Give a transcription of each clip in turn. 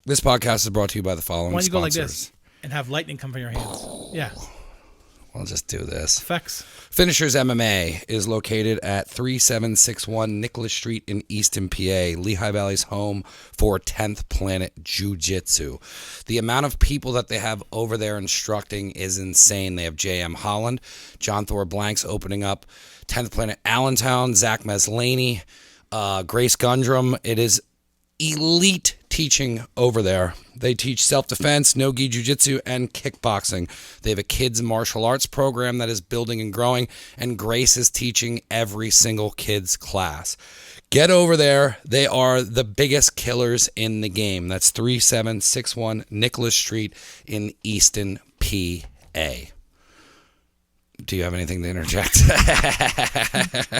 This podcast is brought to you by the following Why don't you go like sponsors. this and have lightning come from your hands? Yeah. I'll just do this. Effects. Finishers MMA is located at 3761 Nicholas Street in Easton, PA, Lehigh Valley's home for 10th Planet Jiu-Jitsu. The amount of people that they have over there instructing is insane. They have J.M. Holland, John Thor Blanks opening up 10th Planet Allentown, Zach Meslaney, Grace Gundrum. It is elite teaching over there. They teach self-defense, no-gi jiu-jitsu, and kickboxing. They have a kids martial arts program that is building and growing, and Grace is teaching every single kids class. Get over there. They are the biggest killers in the game. That's 3761 Nicholas Street in Easton, PA. Do you have anything to interject?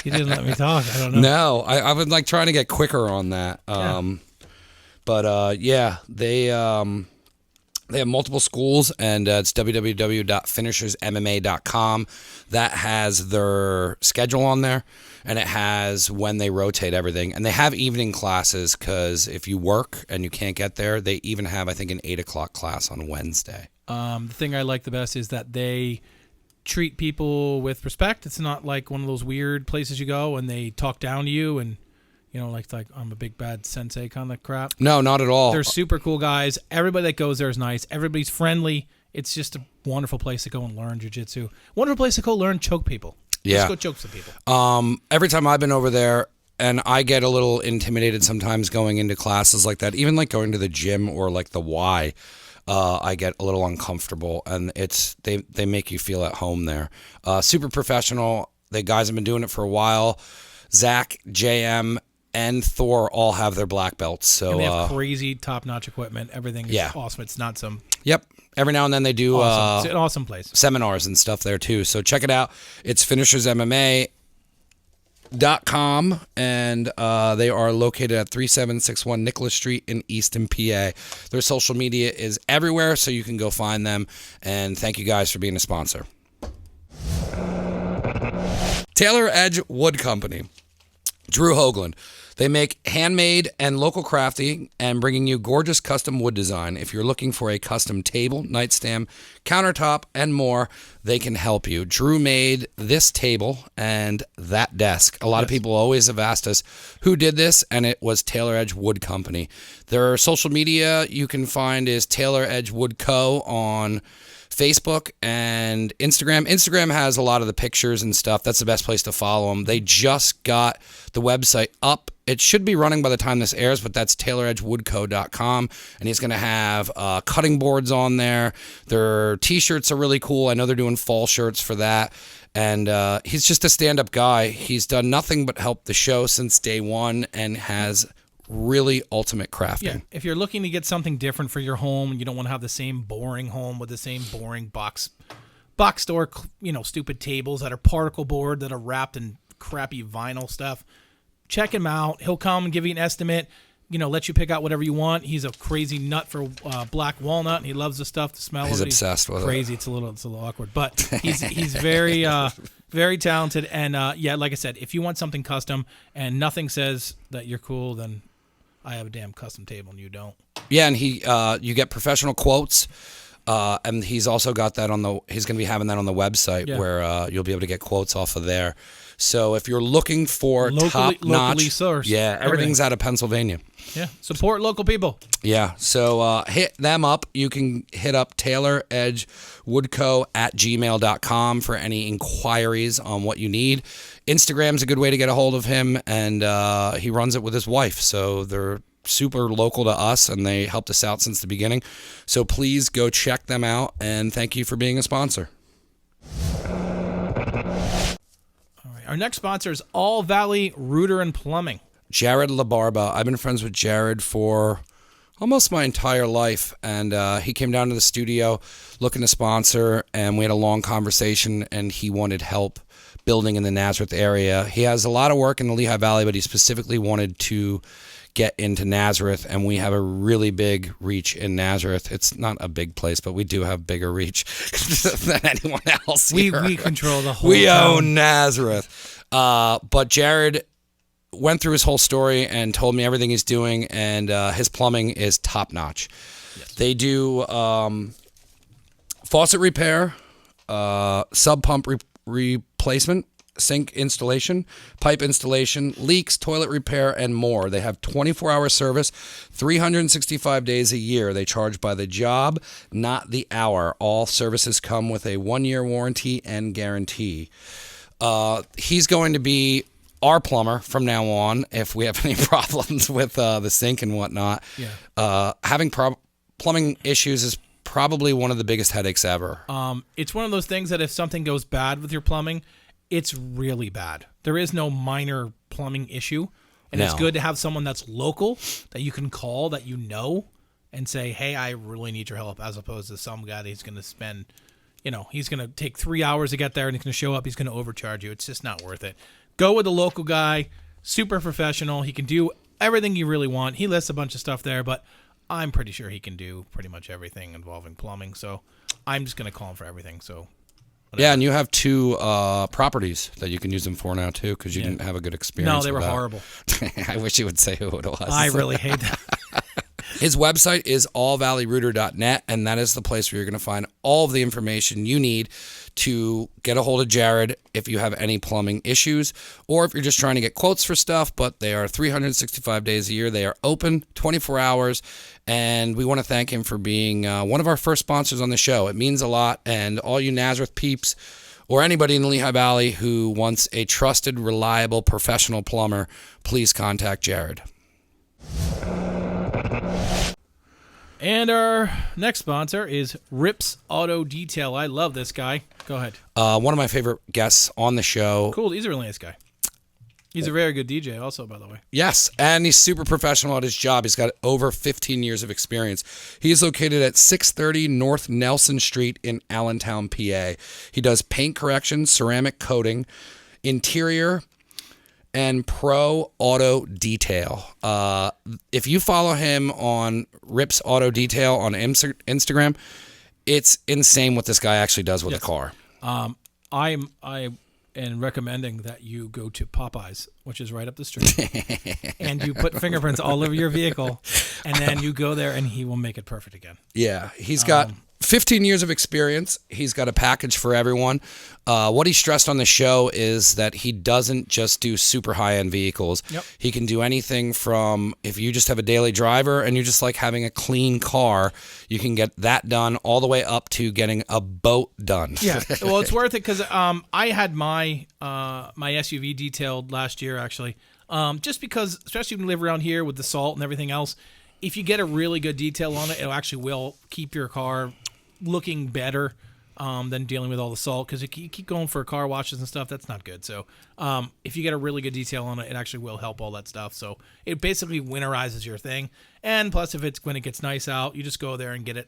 You didn't let me talk. I don't know. No, I would like trying to get quicker on that. But they have multiple schools, and it's www.finishersmma.com. That has their schedule on there, and it has when they rotate everything. And they have evening classes because if you work and you can't get there, they even have, I think, an 8 o'clock class on Wednesday. The thing I like the best is that they treat people with respect. It's not like one of those weird places you go and they talk down to you and, you know, like I'm a big bad sensei kind of crap. No, not at all. They're super cool guys. Everybody that goes there is nice. Everybody's friendly. It's just a wonderful place to go and learn jiu-jitsu. Wonderful place to go learn choke people. Yeah. Just go choke some people. Every time I've been over there, and I get a little intimidated sometimes going into classes like that, even like going to the gym or like the Y, I get a little uncomfortable, and they make you feel at home there. Super professional. The guys have been doing it for a while. Zach, JM, and Thor all have their black belts. So and they have crazy top-notch equipment. Everything is awesome. It's not some... Yep. Every now and then they do awesome. It's an awesome place. Seminars and stuff there too. So check it out. It's finishersmma.com, and they are located at 3761 Nicholas Street in Easton, PA. Their social media is everywhere, so you can go find them. And thank you guys for being a sponsor. Taylor Edge Wood Company. Drew Hoagland. They make handmade and local crafting and bringing you gorgeous custom wood design. If you're looking for a custom table, nightstand, countertop, and more, they can help you. Drew made this table and that desk. A lot of people always have asked us who did this, and it was Taylor Edge Wood Company. Their social media you can find is Taylor Edge Wood Co. on Facebook and Instagram. Instagram has a lot of the pictures and stuff. That's the best place to follow them. They just got the website up. It should be running by the time this airs, but that's tayloredgewoodco.com, and he's going to have cutting boards on there. Their T-shirts are really cool. I know they're doing fall shirts for that, and he's just a stand-up guy. He's done nothing but help the show since day one and has really ultimate crafting. Yeah, if you're looking to get something different for your home, and you don't want to have the same boring home with the same boring box store, stupid tables that are particle board that are wrapped in crappy vinyl stuff, check him out. He'll come and give you an estimate, let you pick out whatever you want. He's a crazy nut for black walnut, and he loves the stuff, the smell He's of it. Obsessed with crazy. it. It's a little awkward, but he's very very talented. And like I said, if you want something custom and nothing says that you're cool, then I have a damn custom table and you don't. Yeah, and you get professional quotes, and he's also got that he's going to be having that on the website where you'll be able to get quotes off of there. So if you're looking for top-notch, locally sourced, everything's out of Pennsylvania. Yeah, support local people. Yeah, so hit them up. You can hit up tayloredgewoodco@gmail.com for any inquiries on what you need. Instagram's a good way to get a hold of him, and he runs it with his wife, so they're super local to us, and they helped us out since the beginning. So please go check them out, and thank you for being a sponsor. All right, our next sponsor is All Valley Rooter and Plumbing. Jared LaBarba. I've been friends with Jared for almost my entire life, and he came down to the studio looking to sponsor, and we had a long conversation, and he wanted help building in the Nazareth area. He has a lot of work in the Lehigh Valley, but he specifically wanted to get into Nazareth, and we have a really big reach in Nazareth. It's not a big place, but we do have bigger reach than anyone else here. We control the whole We town. own Nazareth. But Jared went through his whole story and told me everything he's doing, and his plumbing is top notch. Yes. They do faucet repair, sub pump replacement, sink installation, pipe installation, leaks, toilet repair, and more. They have 24-hour service, 365 days a year. They charge by the job, not the hour. All services come with a 1-year warranty and guarantee. He's going to be our plumber from now on if we have any problems with the sink and whatnot. Yeah. Having plumbing issues is probably one of the biggest headaches ever. It's one of those things that if something goes bad with your plumbing, it's really bad. There is no minor plumbing issue. And it's good to have someone that's local that you can call, that you know, and say, hey, I really need your help, as opposed to some guy that's going to spend, he's going to take 3 hours to get there and he's going to show up. He's going to overcharge you. It's just not worth it. Go with a local guy, super professional. He can do everything you really want. He lists a bunch of stuff there, but I'm pretty sure he can do pretty much everything involving plumbing. So I'm just going to call him for everything. So. Whatever. Yeah, and you have 2 properties that you can use them for now, too, because you didn't have a good experience. No, they were horrible. I wish you would say who it was. I really hate that. His website is allvalleyrouter.net, and that is the place where you're going to find all of the information you need to get a hold of Jared if you have any plumbing issues, or if you're just trying to get quotes for stuff. But they are 365 days a year. They are open 24 hours, and we want to thank him for being one of our first sponsors on the show. It means a lot, and all you Nazareth peeps or anybody in the Lehigh Valley who wants a trusted, reliable, professional plumber, please contact Jared. And our next sponsor is Rips Auto Detail. I love this guy. Go ahead. One of my favorite guests on the show. Cool. He's a really nice guy. He's a very good DJ also, by the way. Yes, and he's super professional at his job. He's got over 15 years of experience. He's located at 630 North Nelson Street in Allentown, PA. He does paint correction, ceramic coating, interior, and pro auto detail. If you follow him on Rips Auto Detail on Instagram, it's insane what this guy actually does with a car. I am recommending that you go to Popeyes, which is right up the street, and you put fingerprints all over your vehicle, and then you go there, and he will make it perfect again. Yeah, he's got 15 years of experience. He's got a package for everyone. What he stressed on the show is that he doesn't just do super high-end vehicles. Yep. He can do anything from, if you just have a daily driver and you just like having a clean car, you can get that done, all the way up to getting a boat done. Yeah, well, it's worth it because I had my SUV detailed last year, actually, just because, especially when you live around here with the salt and everything else, if you get a really good detail on it, it actually will keep your car looking better than dealing with all the salt, because you keep going for car washes and stuff. That's not good. So if you get a really good detail on it, it actually will help all that stuff. So it basically winterizes your thing. And plus, when it gets nice out, you just go there and get it,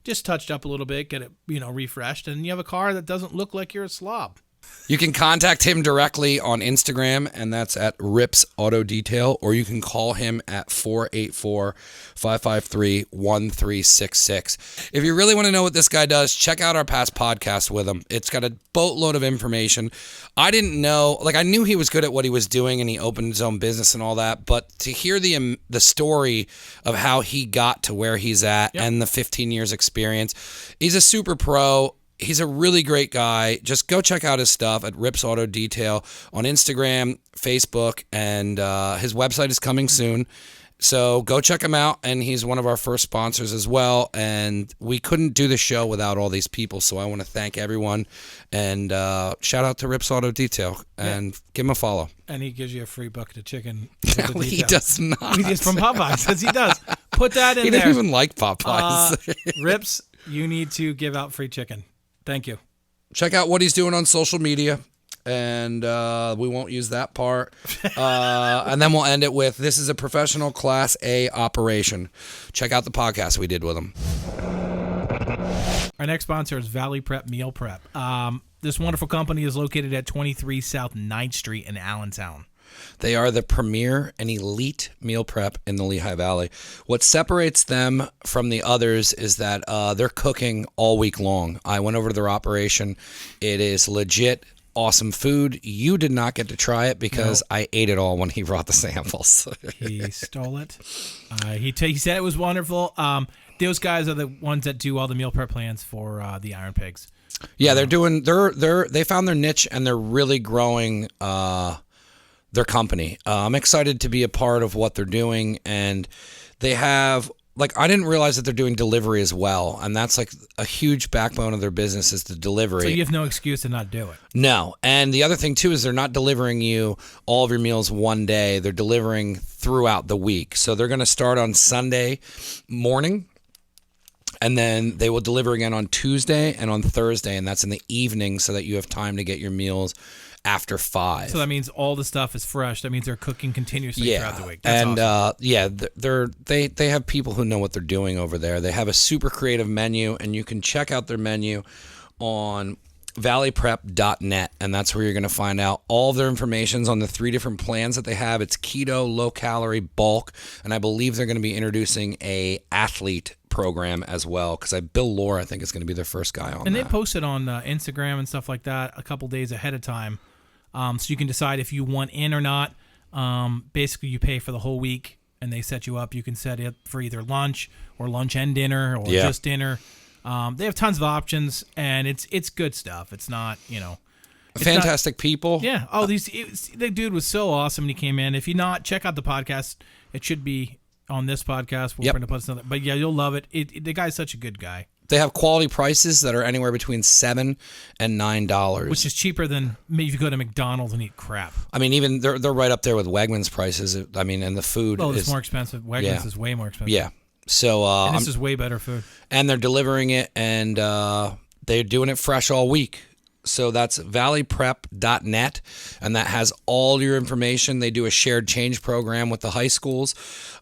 just touched up a little bit, get it, refreshed, and you have a car that doesn't look like you're a slob. You can contact him directly on Instagram, and that's at Rips Auto Detail, or you can call him at 484-553-1366. If you really want to know what this guy does, check out our past podcast with him. It's got a boatload of information. I didn't know, I knew he was good at what he was doing, and he opened his own business and all that, but to hear the story of how he got to where he's at and the 15 years experience, he's a super pro. He's a really great guy. Just go check out his stuff at Rips Auto Detail on Instagram, Facebook, and his website is coming soon. So go check him out, and he's one of our first sponsors as well. And we couldn't do the show without all these people, so I want to thank everyone. And shout out to Rips Auto Detail, and give him a follow. And he gives you a free bucket of chicken. No, he does not. He's from Popeyes, says he does. Put that in there. He didn't even like Popeyes. Rips, you need to give out free chicken. Thank you. Check out what he's doing on social media, and we won't use that part. And then we'll end it with, this is a professional Class A operation. Check out the podcast we did with him. Our next sponsor is Valley Prep Meal Prep. This wonderful company is located at 23 South 9th Street in Allentown. They are the premier and elite meal prep in the Lehigh Valley. What separates them from the others is that they're cooking all week long. I went over to their operation. It is legit awesome food. You did not get to try it because I ate it all when he brought the samples. He stole it. He said it was wonderful. Those guys are the ones that do all the meal prep plans for the Iron Pigs. Yeah, they found their niche and they're really growing their company. I'm excited to be a part of what they're doing, and they have, like, I didn't realize that they're doing delivery as well, and that's like a huge backbone of their business is the delivery. So you have no excuse to not do it. No, and the other thing too is they're not delivering you all of your meals one day. They're delivering throughout the week. So they're going to start on Sunday morning, and then they will deliver again on Tuesday and on Thursday, and that's in the evening so that you have time to get your meals after 5. So that means all the stuff is fresh. That means they're cooking continuously throughout the week. That's and awesome. They have people who know what they're doing over there. They have a super creative menu, and you can check out their menu on valleyprep.net, and that's where you're going to find out all of their information on the 3 different plans that they have. It's keto, low calorie, bulk, and I believe they're going to be introducing a athlete program as well, because Bill Lohr, I think, is going to be their first guy on and that. They post it on Instagram and stuff like that a couple days ahead of time, so you can decide if you want in or not. Basically, you pay for the whole week, and they set you up. You can set it for either lunch or lunch and dinner or just dinner. They have tons of options, and it's good stuff. It's not, fantastic people. Yeah. Oh, the dude was so awesome when he came in. If you not, check out the podcast. It should be on this podcast. We're going to post another. But yeah, you'll love it. The guy's such a good guy. They have quality prices that are anywhere between $7 and $9, which is cheaper than maybe if you go to McDonald's and eat crap. I mean, even they're right up there with Wegmans prices. I mean, and the food it's more expensive. Wegmans is way more expensive. Yeah. So and this is way better food. And they're delivering it, and they're doing it fresh all week. So that's valleyprep.net, and that has all your information. They do a shared change program with the high schools.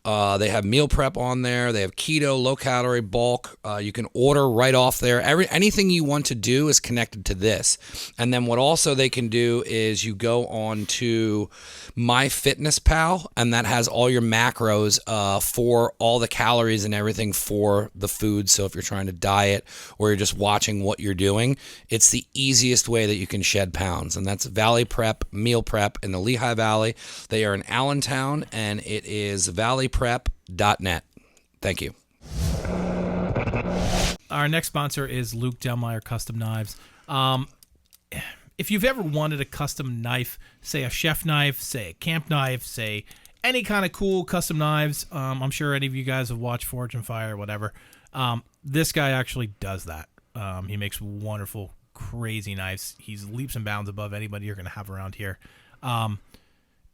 They have meal prep on there. They have keto, low calorie, bulk. You can order right off there. Anything you want to do is connected to this. And then what also they can do is you go on to MyFitnessPal, and that has all your macros for all the calories and everything for the food. So if you're trying to diet or you're just watching what you're doing, it's the easiest way that you can shed pounds. And that's Valley Prep Meal Prep in the Lehigh Valley. They are in Allentown, and it is valleyprep.net. Thank you. Our next sponsor is Luke Delmeyer Custom Knives. If you've ever wanted a custom knife, say a chef knife, say a camp knife, say any kind of cool custom knives, I'm sure any of you guys have watched Forge and Fire or whatever. This guy actually does that. He makes wonderful, crazy knives. He's leaps and bounds above anybody you're going to have around here.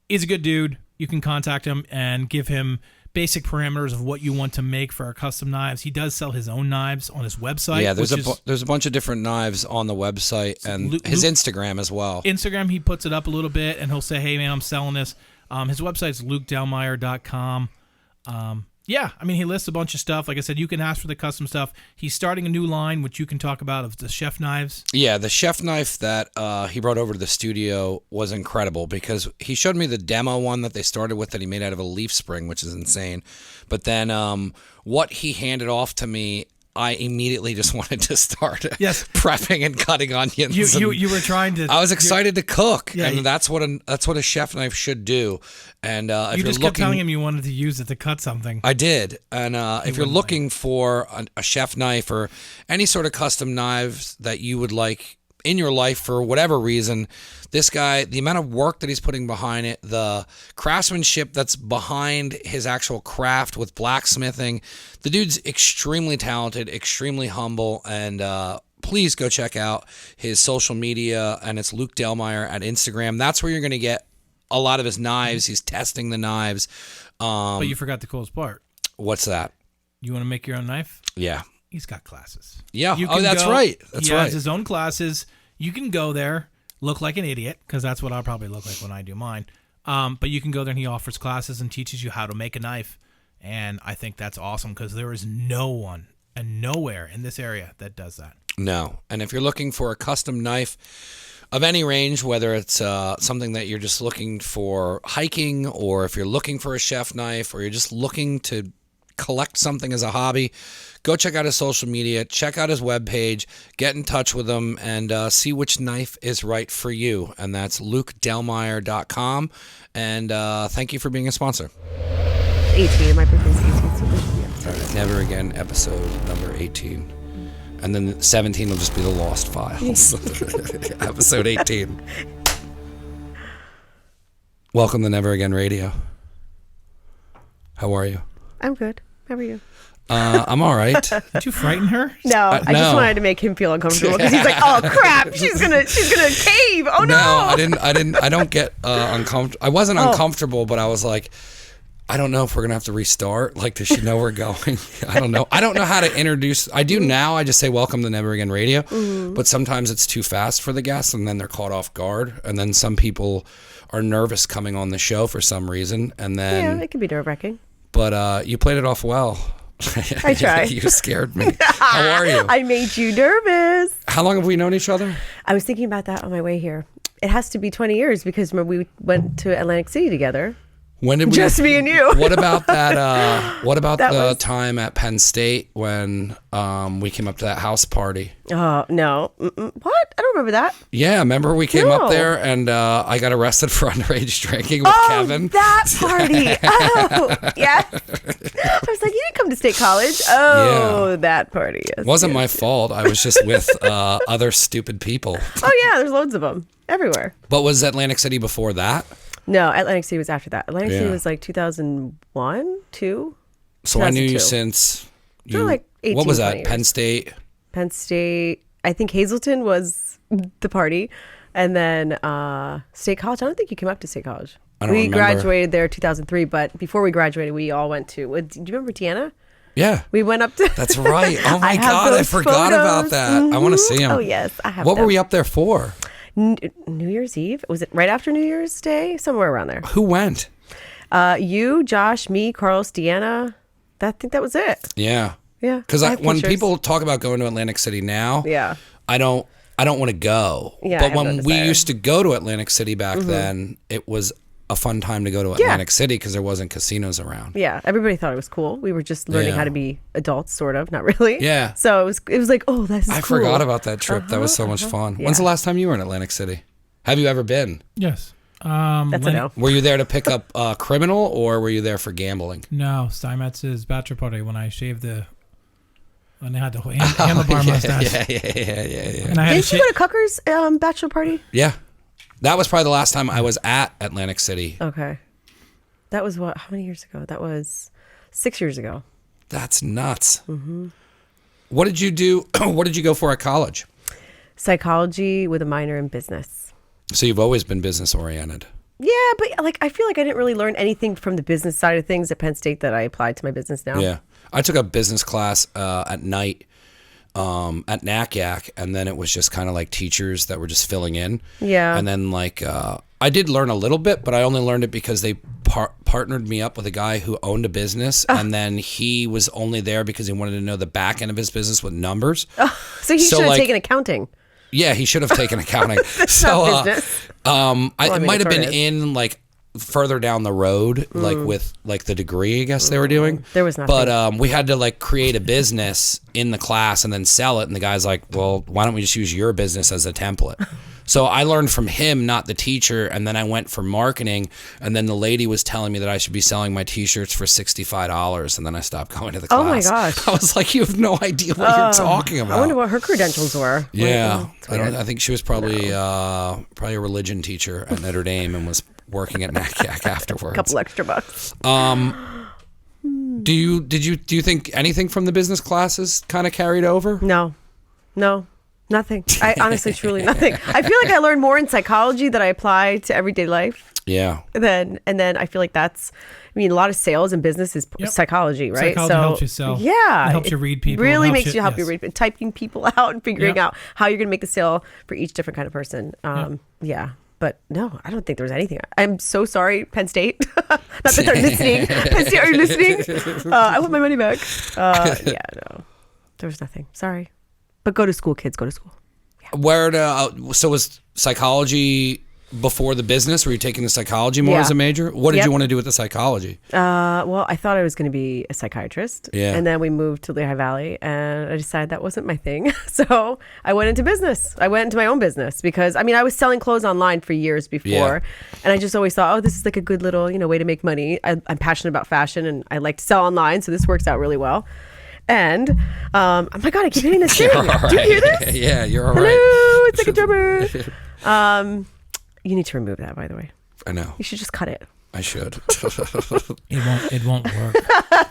He's a good dude. You can contact him and give him basic parameters of what you want to make for our custom knives. He does sell his own knives on his website. Yeah, there's a bunch of different knives on the website, and his Instagram as well. Instagram, he puts it up a little bit, and he'll say, hey, man, I'm selling this. His website's lukedelmeyer.com. Yeah, I mean, he lists a bunch of stuff. Like I said, you can ask for the custom stuff. He's starting a new line, which you can talk about, of the chef knives. Yeah, the chef knife that he brought over to the studio was incredible, because he showed me the demo one that they started with that he made out of a leaf spring, which is insane. But then what he handed off to me, I immediately just wanted to start prepping and cutting onions. You were trying to. I was excited to cook, and that's what a chef knife should do. And if you just kept telling him you wanted to use it to cut something. I did. And if you're looking for a chef knife or any sort of custom knives that you would like in your life for whatever reason, this guy, the amount of work that he's putting behind it, the craftsmanship that's behind his actual craft with blacksmithing, the dude's extremely talented, extremely humble, and please go check out his social media, and it's Luke Delmeyer at Instagram. That's where you're going to get a lot of his knives. He's testing the knives. But you forgot the coolest part. What's that? You want to make your own knife? Yeah. He's got classes. Yeah. That's right. He has his own classes. You can go there, look like an idiot, because that's what I'll probably look like when I do mine. But you can go there, and he offers classes and teaches you how to make a knife. And I think that's awesome, because there is no one and nowhere in this area that does that. No. And if you're looking for a custom knife of any range, whether it's something that you're just looking for hiking, or if you're looking for a chef knife, or you're just looking to collect something as a hobby, go check out his social media, check out his webpage, get in touch with him, and see which knife is right for you. And that's lukedelmeyer.com. And thank you for being a sponsor. 18. My birthday's 18. So All right, Never Again, episode number 18. And then 17 will just be the Lost Files. Episode 18. Welcome to Never Again Radio. How are you? I'm good. How are you? I'm all right. Did you frighten her? No, I just wanted to make him feel uncomfortable because he's like, "Oh crap, she's gonna cave. Oh no!" I don't get uncomfortable. I wasn't uncomfortable, but I was like, I don't know if we're gonna have to restart. Like, does she know we're going? I don't know. I don't know how to introduce. I do now. I just say welcome to Never Again Radio, but sometimes it's too fast for the guests, and then they're caught off guard. And then some people are nervous coming on the show for some reason, and then it can be nerve-wracking. But you played it off well. I tried. You scared me. How are you? I made you nervous. How long have we known each other? I was thinking about that on my way here. It has to be 20 years because remember we went to Atlantic City together. When did we? Just me and you. What about that? What about the time at Penn State when we came up to that house party? Oh no! What? I don't remember that. Yeah, remember we came up there and I got arrested for underage drinking with Kevin. Oh, that party! Oh, yeah. I was like, you didn't come to State College. Oh, that party. Yes, It wasn't my fault. I was just with other stupid people. Oh yeah, there's loads of them everywhere. But was Atlantic City before that? No, Atlantic City was after that. Atlantic City was like 2001, 2. So I knew you since you. Like 18, what was that? 20 years. Penn State. Penn State. I think Hazleton was the party, and then State College. I don't think you came up to State College. I don't remember. We graduated there 2003, but before we graduated, we all went to. Do you remember Deanna? Yeah. We went up to. That's right. Oh my I have God, I those forgot photos. about that. I want to see them. Oh yes, I have. What them. were we up there for? New Year's Eve? Was it right after New Year's Day? Somewhere around there. Who went? You, Josh, me, Carlos, Deanna. I think that was it. Yeah. Yeah. Because I have when pictures. people talk about going to Atlantic City now, Yeah. I don't want to go. Yeah, I but have when no we desire. used to go to Atlantic City back then, it was a fun time to go to Atlantic City because there wasn't casinos around. Yeah, everybody thought it was cool. We were just learning Yeah. how to be adults, sort of, not really. Yeah. So it was like, oh, that's I cool. forgot about that trip. That was so much fun. When's the last time you were in Atlantic City? Have you ever been? Yes. That's a no. Were you there to pick up Criminal or were you there for gambling? No, Steinmetz's bachelor party when I shaved when I had the handlebar mustache. Yeah. And I had Didn't you go to Cucker's bachelor party? Yeah. That was probably the last time I was at Atlantic City. Okay. That was how many years ago? That was 6 years ago. That's nuts. Mm-hmm. What did you do? What did you go for at college? Psychology with a minor in business. So you've always been business oriented. Yeah, but I feel like I didn't really learn anything from the business side of things at Penn State that I applied to my business now. Yeah. I took a business class at night at NACYAC, and then it was just kind of like teachers that were just filling in. Yeah. And then I did learn a little bit, but I only learned it because they partnered me up with a guy who owned a business, and then he was only there because he wanted to know the back end of his business with numbers. So he should have taken accounting. Yeah, he should have taken accounting. Not business. It might have it been in further down the road, with the degree I guess they were doing. There was nothing. But we had to create a business in the class and then sell it. And the guy's like, well, why don't we just use your business as a template? So I learned from him, not the teacher. And then I went for marketing. And then the lady was telling me that I should be selling my T-shirts for $65. And then I stopped going to the class. Oh my gosh. I was like, you have no idea what you're talking about. I wonder what her credentials were. Yeah. I think she was probably a religion teacher at Notre Dame and was working at NACYAC afterwards. A couple extra bucks. Do you think anything from the business classes kind of carried over? No, nothing. I honestly, truly nothing. I feel like I learned more in psychology that I apply to everyday life. Yeah. And then I feel like a lot of sales and business is psychology, right? Psychology helps you sell. Yeah. It helps you read people. Really It makes you help yes. you read, typing people out and figuring out how you're going to make the sale for each different kind of person. Yeah. But no, I don't think there was anything. I'm so sorry, Penn State. Not that they're listening. Penn State, are you listening? I want my money back. Yeah, no. There was nothing. Sorry. But go to school, kids. Go to school. So was psychology before the business? Were you taking the psychology more Yeah. as a major? What did Yep. you want to do with the psychology? Well, I thought I was going to be a psychiatrist. Yeah. And then we moved to Lehigh Valley and I decided that wasn't my thing. So I went into business. I went into my own business because, I mean, I was selling clothes online for years before. Yeah. And I just always thought, oh, this is like a good little, way to make money. I'm passionate about fashion and I like to sell online. So this works out really well. And, oh my God, I keep hitting this thing. You're all Do you hear right. this? Yeah, you're all Hello, right. it's like a drummer. You need to remove that, by the way. I know. You should just cut it. I should. It won't work.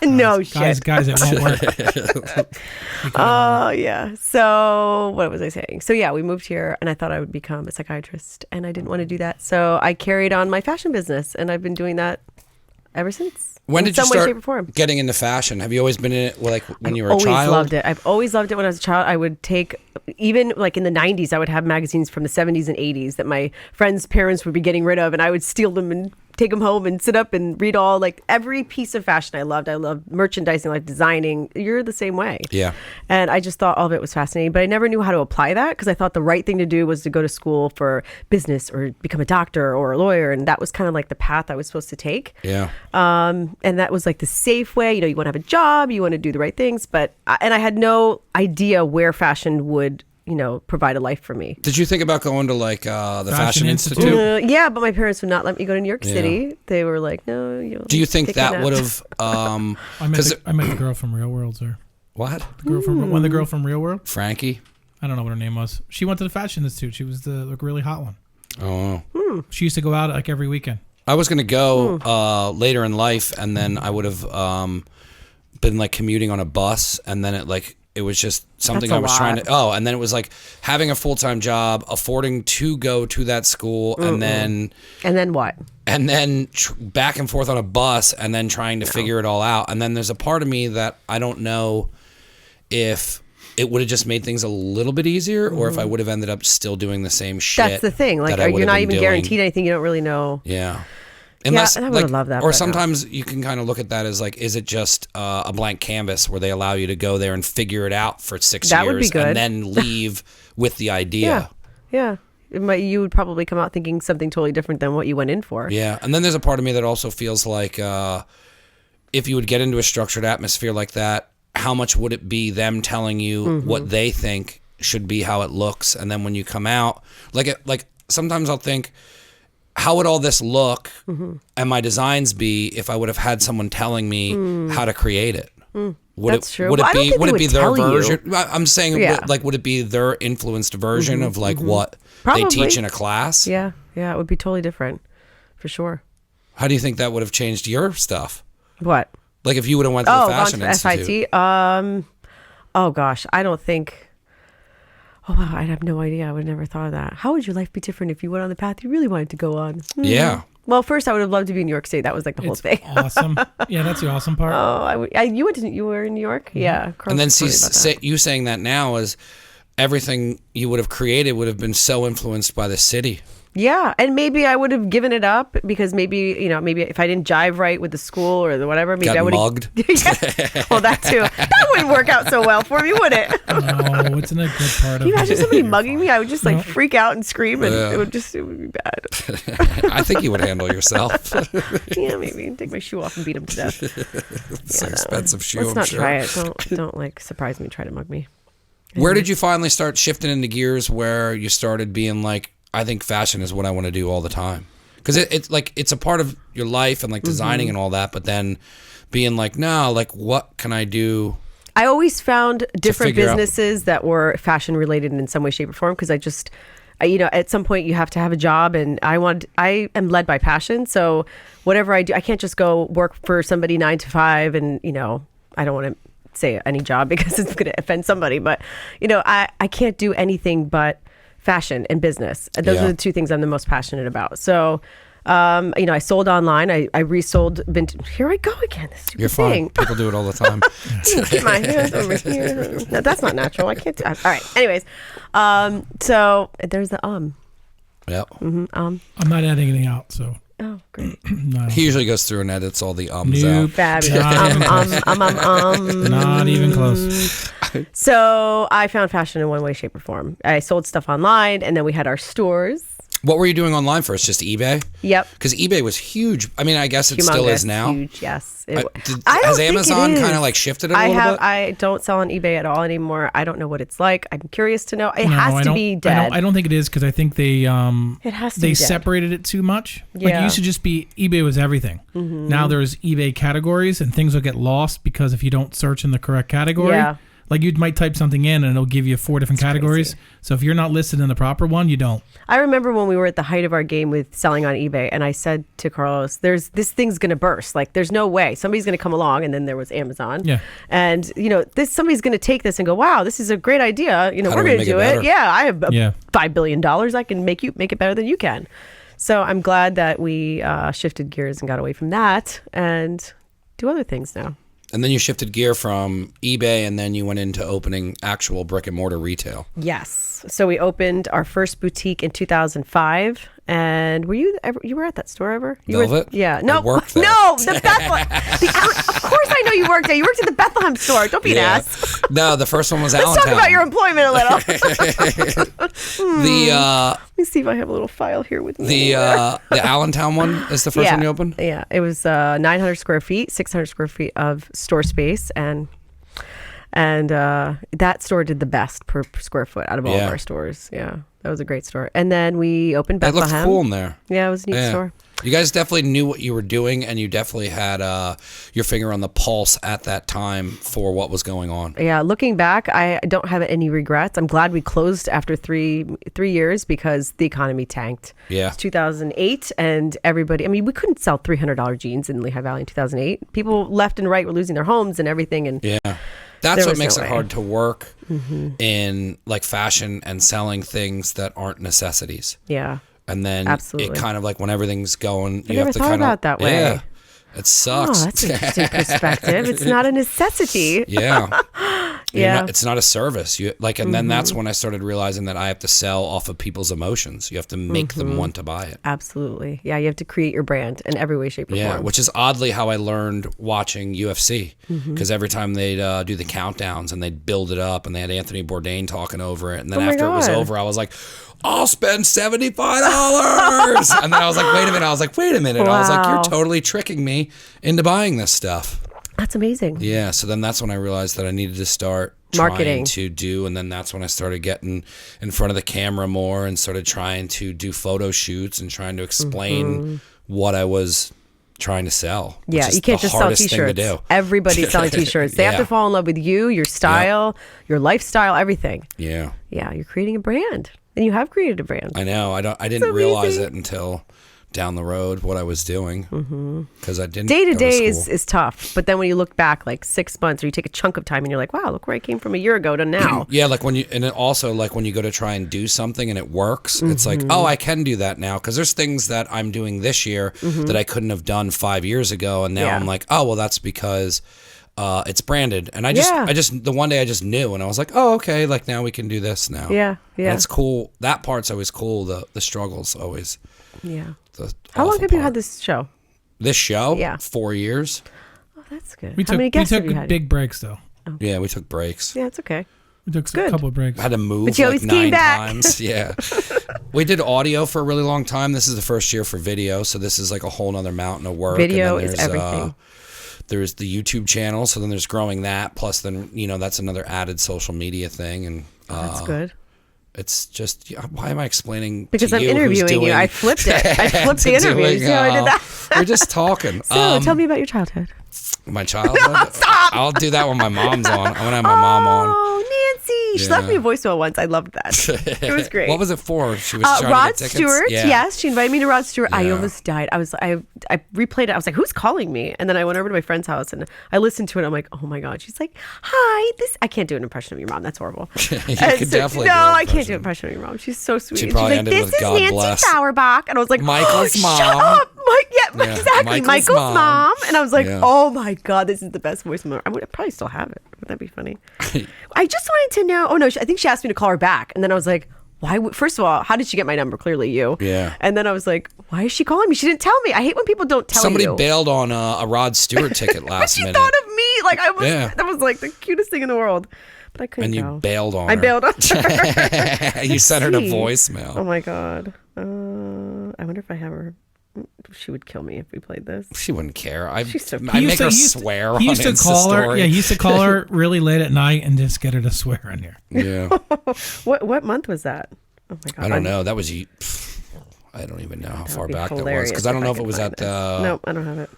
No Guys, shit. it won't work. Oh, yeah. So what was I saying? So yeah, we moved here and I thought I would become a psychiatrist and I didn't want to do that. So I carried on my fashion business and I've been doing that ever since. When in did you some way, start shape, or form. getting into fashion? Have you always been in it like when you were a Always child? loved it. I've always loved it when I was a child. I would take, even like in the 90s, I would have magazines from the 70s and 80s that my friends' parents would be getting rid of and I would steal them and take them home and sit up and read all, like every piece of fashion I loved. I loved merchandising, like designing. You're the same way. Yeah. And I just thought all of it was fascinating, but I never knew how to apply that because I thought the right thing to do was to go to school for business or become a doctor or a lawyer. And that was kind of like the path I was supposed to take. Yeah. And that was like the safe way. You want to have a job, you want to do the right things. But I had no idea where fashion would, provide a life for me. Did you think about going to like the Fashion Institute? Yeah, but my parents would not let me go to New York Yeah. City. They were like, no. Do you think that would have? I met the girl from Real World, sir. What? The girl from Real World. Frankie? I don't know what her name was. She went to the Fashion Institute. She was the really hot one. Oh. She used to go out like every weekend. I was going to go later in life, and then I would have been like commuting on a bus, and then it was just something That's a I was lot. trying to. Oh, and then it was like having a full-time job, affording to go to that school, and then what? and then back and forth on a bus, and then trying to figure it all out. And then there's a part of me that I don't know if it would have just made things a little bit easier, or if I would have ended up still doing the same shit. That's the thing. Like, that I would you're have not been even doing. guaranteed anything. You don't really know. Yeah. Unless, I would've loved that, or but no. sometimes you can kind of look at that as like, is it just a blank canvas where they allow you to go there and figure it out for 6 That years would be good. and then leave with the idea? Yeah. You would probably come out thinking something totally different than what you went in for. Yeah. And then there's a part of me that also feels like if you would get into a structured atmosphere like that, how much would it be them telling you what they think should be how it looks? And then when you come out, like sometimes I'll think, how would all this look and my designs be if I would have had someone telling me how to create it? That's true. Would Well, I it don't be? think Would they it be would their tell you. version? I'm saying, Yeah. would it be their influenced version of like what Probably. they teach in a class? Yeah, it would be totally different, for sure. How do you think that would have changed your stuff? What? Like if you would have went to the Gone Fashion to Institute? FIT. Oh gosh, I don't think. Oh wow, I have no idea. I would have never thought of that. How would your life be different if you went on the path you really wanted to go on? Yeah. Well, first I would have loved to be in New York State. That was like the whole It's thing. awesome. Yeah, that's the awesome part. Oh, you were in New York? Yeah. Carl And then told me about that. you saying that now is everything you would have created would have been so influenced by the city. Yeah, and maybe I would have given it up because maybe if I didn't jive right with the school or the whatever, maybe Got I would mugged. Yeah. Well, that too. That wouldn't work out so well for me, would it? No, it's in a good part of Can you imagine it. somebody mugging me? I would just like No. freak out and scream, and Yeah. it would be bad. I think you would handle yourself. Yeah, maybe take my shoe off and beat him to death. It's an expensive shoe, Let's I'm not sure. try it. Don't like surprise me. Try to mug me. Where did you finally start shifting into gears where you started being like, I think fashion is what I want to do all the time? Because it's like it's a part of your life and like designing and all that, but then being like, no, like what can I do? I always found different figure out- businesses that were fashion related in some way, shape, or form because at some point you have to have a job, and I am led by passion. So whatever I do, I can't just go work for somebody 9 to 5, and I don't want to say any job because it's going to offend somebody, but I can't do anything but fashion and business. Those Yeah. are the two things I'm the most passionate about. So, I sold online. I resold vintage. Here I go again. This stupid You're fine. thing. People do it all the time. Keep my hands over here. No, that's not natural. I can't do that. All right. Anyways, so there's the Yep. I'm not adding anything out, so Oh, great. no. He usually goes through and edits all the ums Nope. out. Fabulous. Not even close. So I found fashion in one way, shape, or form. I sold stuff online, and then we had our stores. What were you doing online first? Just eBay? Yep. Because eBay was huge. I mean, I guess it still is now. Huge, yes. Has Amazon kind of like shifted it a little bit? I don't sell on eBay at all anymore. I don't know what it's like. I'm curious to know. It has to be dead. I don't think it is because I think they it has to be dead. separated it too much. Yeah. Like it used to just be eBay was everything. Now there's eBay categories and things will get lost because if you don't search in the correct category. Yeah. Like you might type something in and it'll give you 4 different categories. Crazy. So if you're not listed in the proper one, you don't. I remember when we were at the height of our game with selling on eBay, and I said to Carlos, this thing's going to burst. Like, there's no way. Somebody's going to come along, and then there was Amazon. Yeah. And, somebody's going to take this and go, wow, this is a great idea. We're going to do it. Yeah, I have $5 billion. I can make it better than you can. So I'm glad that we shifted gears and got away from that and do other things now. And then you shifted gear from eBay, and then you went into opening actual brick and mortar retail. Yes. So we opened our first boutique in 2005. And were you were at that store ever? Velvet? Yeah. No. I worked there. No, the Bethlehem. Of course I know you worked there. You worked at the Bethlehem store. Don't be an ass. No, the first one was Let's Allentown. talk about your employment a little. Let me see if I have a little file here with me. The Allentown one is the first one you opened? Yeah. It was 900 square feet, 600 square feet of store space. And that store did the best per square foot out of all of our stores. Yeah. That was a great store. And then we opened Bethlehem. It looked cool in there. Yeah, it was a neat store. You guys definitely knew what you were doing, and you definitely had your finger on the pulse at that time for what was going on. Yeah, looking back, I don't have any regrets. I'm glad we closed after three years because the economy tanked. Yeah. It's 2008, and everybody, we couldn't sell $300 jeans in Lehigh Valley in 2008. People left and right were losing their homes and everything. And yeah. That's what makes it hard to work in like fashion and selling things that aren't necessities. Yeah. And then it kind of like when everything's going, you have to kind of about that way. Yeah, it sucks. Oh, that's an interesting perspective. It's not a necessity. Yeah. Yeah. It's not a service. And then that's when I started realizing that I have to sell off of people's emotions. You have to make them want to buy it. Absolutely. Yeah, you have to create your brand in every way, shape, or form. Yeah, which is oddly how I learned watching UFC. Because every time they'd do the countdowns and they'd build it up and they had Anthony Bourdain talking over it. And then after it was over, I was like, I'll spend $75. And then I was like, wait a minute. Wow. I was like, you're totally tricking me into buying this stuff. That's amazing. Yeah. So then that's when I realized that I needed to start marketing to do. And then that's when I started getting in front of the camera more and started trying to do photo shoots and trying to explain what I was trying to sell. Yeah, you can't just sell t-shirts. Everybody's selling t-shirts. They have to fall in love with you, your style, your lifestyle, everything. Yeah. Yeah, you're creating a brand. And you have created a brand. I know. I didn't realize it until down the road what I was doing because I didn't. Day to day is tough, but then when you look back like 6 months or you take a chunk of time and you're like, wow, look where I came from a year ago to now. Yeah, like when you go to try and do something and it works, it's like, oh, I can do that now because there's things that I'm doing this year that I couldn't have done 5 years ago, and now I'm like, oh, well, that's because it's branded, and I just the one day I just knew, and I was like, oh, okay, like now we can do this now. Yeah. That's cool. That part's always cool. The struggles always. Yeah. How long have you had this show? This show? Yeah. 4 years. Oh, that's good. How many guests have you had? Big breaks though. Oh. Yeah, we took breaks. Yeah, it's okay. We took a couple of breaks. I had to move but you like always came 9 back. times. Yeah. We did audio for a really long time. This is the first year for video, so this is like a whole nother mountain of work. Video is everything. There's the YouTube channel, so then there's growing that. Plus, then that's another added social media thing, and that's good. It's just why am I explaining? Because to I'm you interviewing you. I flipped it. I flipped the interviews. Yeah, I did that. We're just talking. So tell me about your childhood. My childhood. No, stop. I'll do that when my mom's on. I'm gonna have my mom on. Oh, Nancy. She left me a voicemail once. I loved that. It was great. What was it for? She was trying Rod to get tickets. Stewart. Yeah. Yes, she invited me to Rod Stewart. I almost died. I replayed it. I was like, "Who's calling me?" And then I went over to my friend's house and I listened to it. I'm like, "Oh my god!" She's like, "Hi, this." I can't do an impression of your mom. That's horrible. You could definitely. No, I can't do an impression of your mom. She's so sweet. She probably ended this with is God Nancy bless. Fauerbach, and I was like, Michael's mom. Shut up, Mike. Yeah, exactly. Michael's mom. And I was like, "Oh my god, this is the best voicemail." I would probably still have it. Would that be funny? I just wanted to know. Oh no, I think she asked me to call her back, and then I was like, why? First of all, how did she get my number? Clearly you. Yeah. And then I was like, why is she calling me? She didn't tell me. I hate when people don't tell Somebody you. bailed on a Rod Stewart ticket last minute. She thought of me. Like that was like the cutest thing in the world. But I couldn't And you go. bailed on her. I bailed on her. You sent her to See? voicemail. Oh my God. I wonder if I have her. She would kill me if we played this. She wouldn't care. I She's so make her swear on He used to Insta call her. story. Yeah, he used to call her really late at night and just get her to swear on here. Yeah. What month was that? Oh my God. I don't know. That was I don't even know how far back that was because I don't know if it was at the. Nope, I don't have it.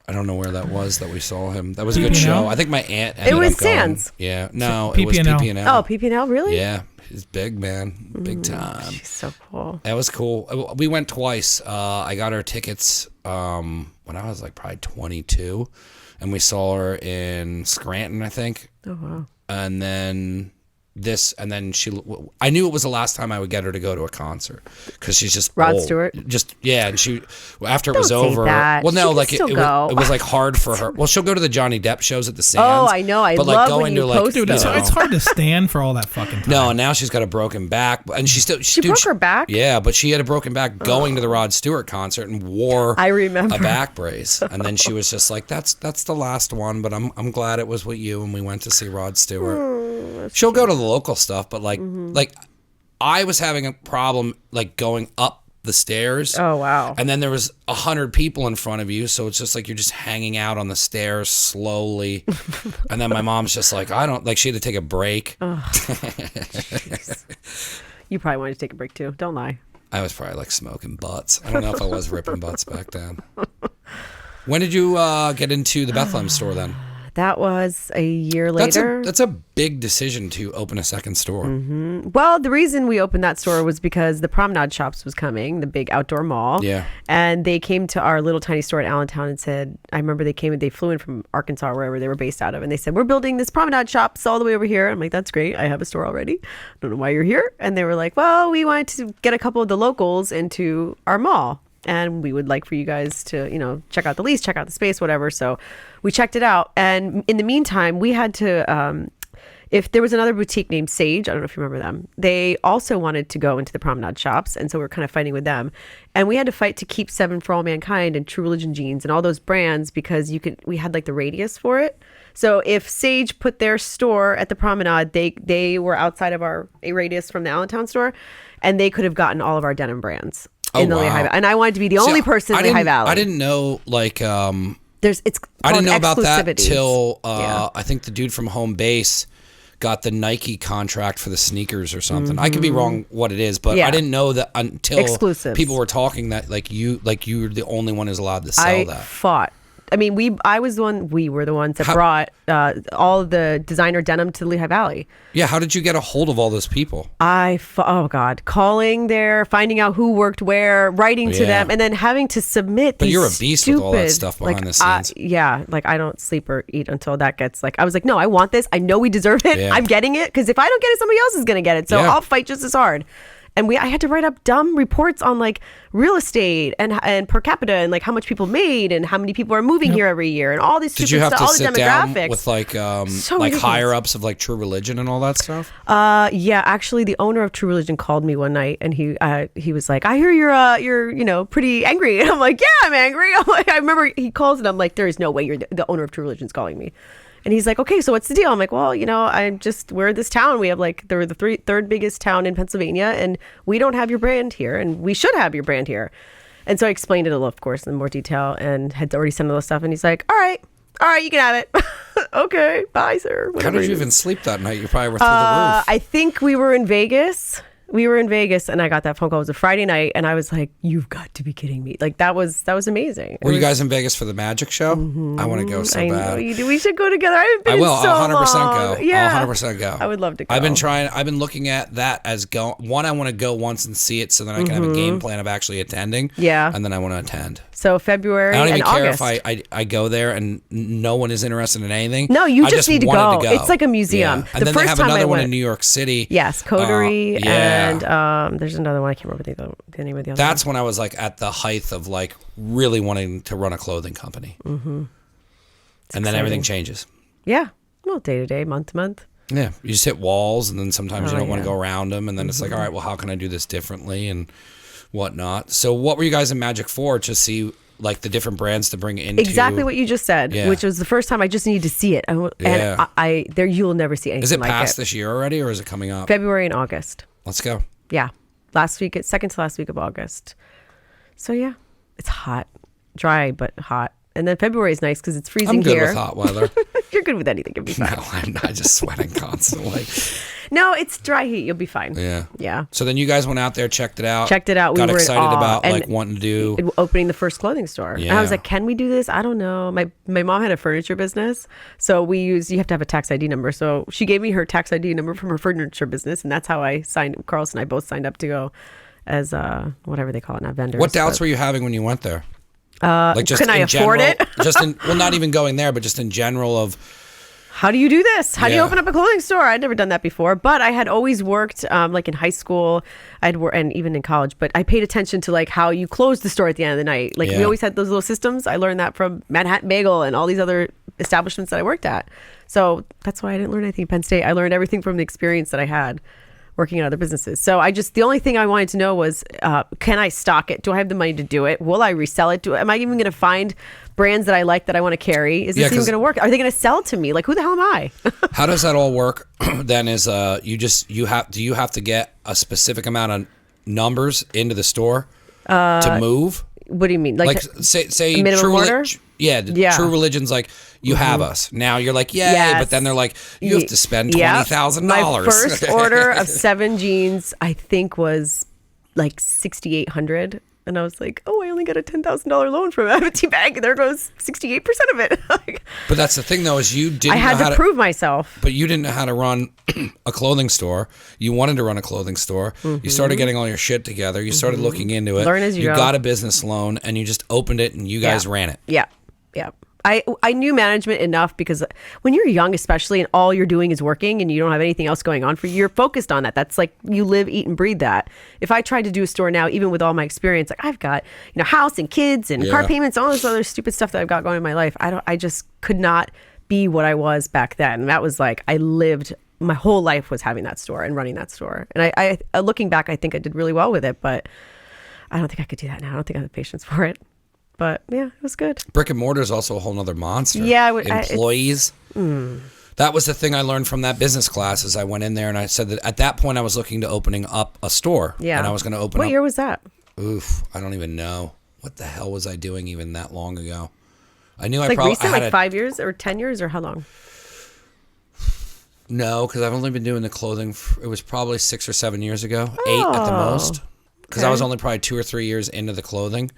I don't know where that was that we saw him. That was a good PP&L? show. I think my aunt. Ended It was up going. Sands. Yeah. No, PP&L. it was PP&L. Oh, PP&L, really? Yeah, he's big, man. Big time. She's so cool. That was cool. We went twice. I got her tickets when I was like probably 22, and we saw her in Scranton, I think. Oh wow. And then I knew it was the last time I would get her to go to a concert because she's just Rod old. Stewart? Just yeah, and she after it was Don't say over. that. Well, no, She can like it still was, go. it was like hard for her. Well, she'll go to the Johnny Depp shows at the Sands. Oh, I know. I but like love going when you to like post Dude, them. it's hard to stand for all that fucking time. no, and now she's got a broken back, and she broke her back? Yeah, but she had a broken back going to the Rod Stewart concert and wore I remember. a back brace, and then she was just like, "That's the last one," but I'm glad it was with you, and we went to see Rod Stewart. She'll go to the local stuff, but like I was having a problem like going up the stairs. Oh wow. And then there was 100 people in front of you, so it's just like you're just hanging out on the stairs slowly. And then my mom's just like, she had to take a break. You probably wanted to take a break too. Don't lie. I was probably like smoking butts. I don't know if I was ripping butts back then. When did you get into the Bethlehem store then? That was a year later. That's a big decision to open a second store. Well, the reason we opened that store was because the Promenade Shops was coming, the big outdoor mall. Yeah. And they came to our little tiny store in Allentown and said, I remember they flew in from Arkansas, wherever they were based out of. And they said, we're building this Promenade Shops all the way over here. I'm like, that's great. I have a store already. I don't know why you're here. And they were like, well, we wanted to get a couple of the locals into our mall. And we would like for you guys to, check out the lease, check out the space, whatever. So we checked it out. And in the meantime, we had to, if there was another boutique named Sage, I don't know if you remember them, they also wanted to go into the Promenade Shops. And so we were kind of fighting with them. And we had to fight to keep Seven for All Mankind and True Religion Jeans and all those brands because we had like the radius for it. So if Sage put their store at the Promenade, they were outside of a radius from the Allentown store, and they could have gotten all of our denim brands. In the Lehigh Valley. And I wanted to be the only person in Lehigh Valley. I didn't know it's I didn't know about that exclusivities. till I think the dude from Home Base got the Nike contract for the sneakers or something. I could be wrong what it is, but I didn't know that until Exclusives. people were talking that you were the only one who's allowed to sell that. Fought. I mean, we were the ones that brought all of the designer denim to the Lehigh Valley. Yeah, how did you get a hold of all those people? Oh God, calling there, finding out who worked where, writing to them, and then having to submit. But these you're a beast with all that stuff behind the scenes. I don't sleep or eat until that gets I was like, no, I want this. I know we deserve it. Yeah. I'm getting it because if I don't get it, somebody else is going to get it. So I'll fight just as hard. And I had to write up dumb reports on like real estate and per capita and like how much people made and how many people are moving here every year and all this Did stupid you have stuff, to all the sit down demographics. with like ridiculous. higher ups of like True Religion and all that stuff? Yeah, actually, the owner of True Religion called me one night, and he was like, "I hear you're pretty angry." And I'm like, "Yeah, I'm angry." I remember he calls, and I'm like, "There is no way you're the owner of True Religion's calling me." And he's like, "Okay, so what's the deal?" I'm like, "Well, we're this town. We have they're the third biggest town in Pennsylvania, and we don't have your brand here, and we should have your brand here." And so I explained it, of course, in more detail, and had already sent all the stuff. And he's like, "All right, you can have it." Okay, bye, sir. How Whatever did you it is. even sleep that night? You probably were through the roof. I think we were in Vegas. And I got that phone call. It was a Friday night, and I was like, "You've got to be kidding me!" Like that was amazing. Were you guys in Vegas for the magic show? I want to go so I bad. know you do. We should go together. I haven't been I will. in so I'll 100% long. go. Yeah, I'll 100% go. I would love to go. I've been looking at that as one, I want to go once and see it so then I can have a game plan of actually attending. Yeah. And then I want to attend. So February I don't even and care August. if I go there and no one is interested in anything. No, you I just need to wanted go. It's like a museum. Yeah. And The then first they have time I another one went- in New York City. Yes, Coterie, yeah. and there's another one. I can't remember the name of the other That's one. when I was like at the height of like really wanting to run a clothing company. Mm-hmm. And then everything changes. Yeah. Well, day to day, month to month. Yeah, you just hit walls, and then sometimes you don't want to yeah. go around them, and then it's like, all right, well, how can I do this differently and whatnot? So, what were you guys in Magic for? To see like the different brands to bring into exactly what you just said, Yeah. which was the first time I just needed to see it. And Yeah. I there you will never see anything Is it like past it. this year already, or is it coming up? February and August. Let's go. Yeah. Second to last week of August. So yeah, it's hot, dry, but hot. And then February is nice because it's freezing I'm good here. with hot weather. You're good with anything. You'll be fine. No, I'm not just sweating constantly. No, it's dry heat. You'll be fine. Yeah. Yeah. So then you guys went out there, checked it out. Checked it out. We Got were in excited awe. about And like wanting to do. opening the first clothing store. And I was Yeah. like, can we do this? I don't know. My mom had a furniture business. So you have to have a tax ID number. So she gave me her tax ID number from her furniture business. And that's how I signed, Carlos and I both signed up to go as whatever they call it, not vendors. What doubts were you having when you went there? Like just can I in afford general, it? well, not even going there, but just in general of. How do you do this? How do you Yeah. open up a clothing store? I'd never done that before, but I had always worked like in high school. I'd work and even in college, but I paid attention to like how you close the store at the end of the night. Like we Yeah. always had those little systems. I learned that from Manhattan Bagel and all these other establishments that I worked at. So that's why I didn't learn anything at Penn State. I learned everything from the experience that I had working at other businesses. So the only thing I wanted to know was, can I stock it? Do I have the money to do it? Will I resell it? Am I even going to find brands that I like that I want to carry? Is Yeah, this even 'cause- going to work? Are they going to sell to me? Like, who the hell am I? How does that all work? Then is do you have to get a specific amount of numbers into the store to move? What do you mean? Like say a minimum True order? Yeah. True Religion's like you have us now. You're like yay, Yes. but then they're like you have to spend Yep. $20,000. My first order of 7 jeans, I think, was like $6,800, and I was like, oh, I only got a $10,000 loan from M&T Bank. There goes 68% of it. Like, But that's the thing though, is you didn't I had know how to prove myself. But you didn't know how to run a clothing store. You wanted to run a clothing store. You started getting all your shit together. You started looking into it. Learn as you go. got a business loan and you just opened it and you guys ran it. Yeah. Yeah. I knew management enough because when you're young, especially, and all you're doing is working and you don't have anything else going on for you, you're focused on that. That's like you live, eat, and breathe that. If I tried to do a store now, even with all my experience, like I've got, house and kids and car payments, all this other stupid stuff that I've got going in my life. I just could not be what I was back then. And that was like, I lived, my whole life was having that store and running that store. And I looking back, I think I did really well with it, but I don't think I could do that now. I don't think I have the patience for it. But yeah, it was good. Brick and mortar is also a whole nother monster. Yeah, employees. That was the thing I learned from that business class. Is I went in there and I said that at that point I was looking to opening up a store. Yeah, and I was going to open. What up, year was that? Oof, I don't even know. What the hell was I doing even that long ago? I knew Like I probably recent, like 5 years or 10 years or how long? No, because I've only been doing the clothing. It was probably 6 or 7 years ago, 8 at the most. Because I was only probably 2 or 3 years into the clothing.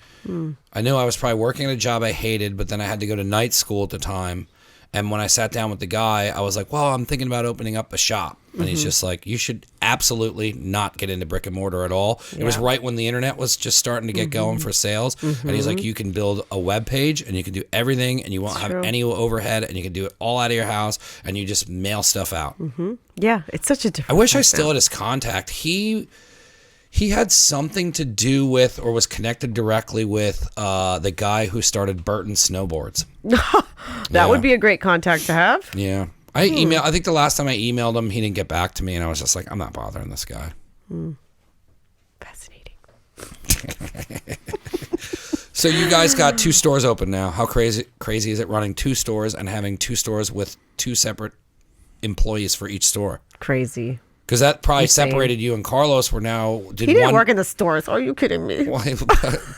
I knew I was probably working at a job I hated, but then I had to go to night school at the time. And when I sat down with the guy, I was like, well, I'm thinking about opening up a shop. And he's just like, you should absolutely not get into brick and mortar at all. It was right when the internet was just starting to get going for sales. And he's like, you can build a web page and you can do everything and you won't have any overhead and you can do it all out of your house and you just mail stuff out. Yeah, it's such a I different. wish I still had his contact. He had something to do with or was connected directly with the guy who started Burton Snowboards. That would be a great contact to have. Yeah. I think the last time I emailed him, he didn't get back to me, and I was just like, I'm not bothering this guy. Fascinating. So you guys got 2 stores open now. How crazy is it running 2 stores and having 2 stores with 2 separate employees for each store? Crazy. Because that probably Insane. separated you and Carlos. Were now He didn't work in the stores. Are you kidding me?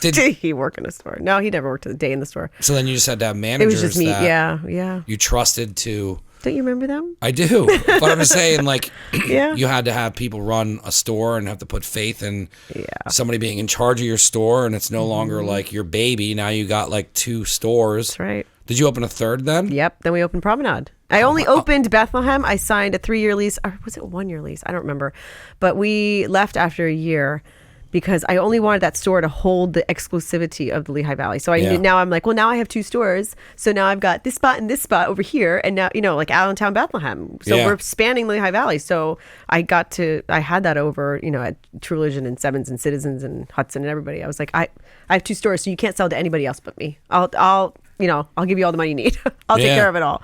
did Did he work in a store? No, he never worked a day in the store. so then you just had to have It managers was just me. that Yeah. you trusted to. Don't you remember them? I do, but I'm just saying, like, Yeah. you had to have people run a store and have to put faith in somebody being in charge of your store, and it's no longer like your baby. Now you got like 2 stores. That's right. Did you open a third then? Yep. Then we opened Promenade. I only opened Bethlehem. I signed a 3-year lease, or was it a 1-year lease? I don't remember. But we left after a year because I only wanted that store to hold the exclusivity of the Lehigh Valley. So now I'm like, well, now I have 2 stores. So now I've got this spot and this spot over here, and now like Allentown, Bethlehem. So we're spanning the Lehigh Valley. So I had that over, at True Religion and Sevens and Citizens and Hudson and everybody. I was like, I have 2 stores, so you can't sell to anybody else but me. I'll give you all the money you need. I'll take care of it all.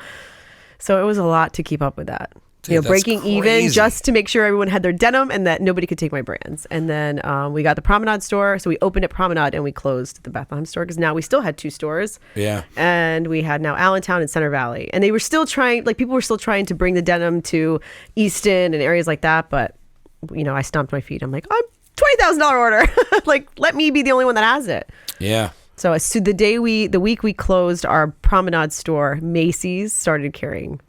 So it was a lot to keep up with that. Dude, that's breaking even crazy. just to make sure everyone had their denim and that nobody could take my brands. And then we got the Promenade store. So we opened at Promenade and we closed the Bethlehem store because now we still had 2 stores. Yeah. And we had now Allentown and Center Valley. And they were still trying, like people were still trying to bring the denim to Easton and areas like that. But, I stomped my feet. I'm like, I'm $20,000 order. Like, let me be the only one that has it. Yeah. So the week we closed our Promenade store, Macy's started carrying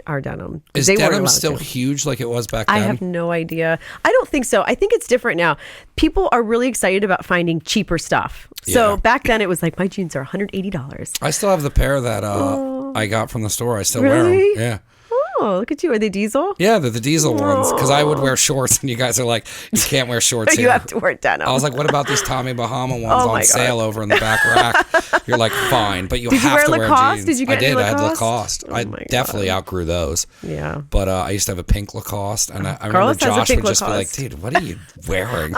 our denim. Is They weren't denim allowed still to. huge like it was back then? I have no idea. I don't think so. I think it's different now. People are really excited about finding cheaper stuff. So Yeah. back then it was like my jeans are $180. I still have the pair that I got from the store. I still wear Really? them. Yeah. Oh, look at you. Are they diesel? Yeah, they're the diesel ones because I would wear shorts and you guys are like, you can't wear shorts You here. have to wear denim. I was like, what about these Tommy Bahama ones Oh my on sale over in the back rack? You're like, fine, but you Did you have wear to wear Lacoste? jeans. Did you get I did. any I had Lacoste? Lacoste. Oh I my definitely God. outgrew those. Yeah. But I used to have a pink Lacoste, and I remember Carlos has a Josh pink would just Lacoste. be like, dude, what are you wearing?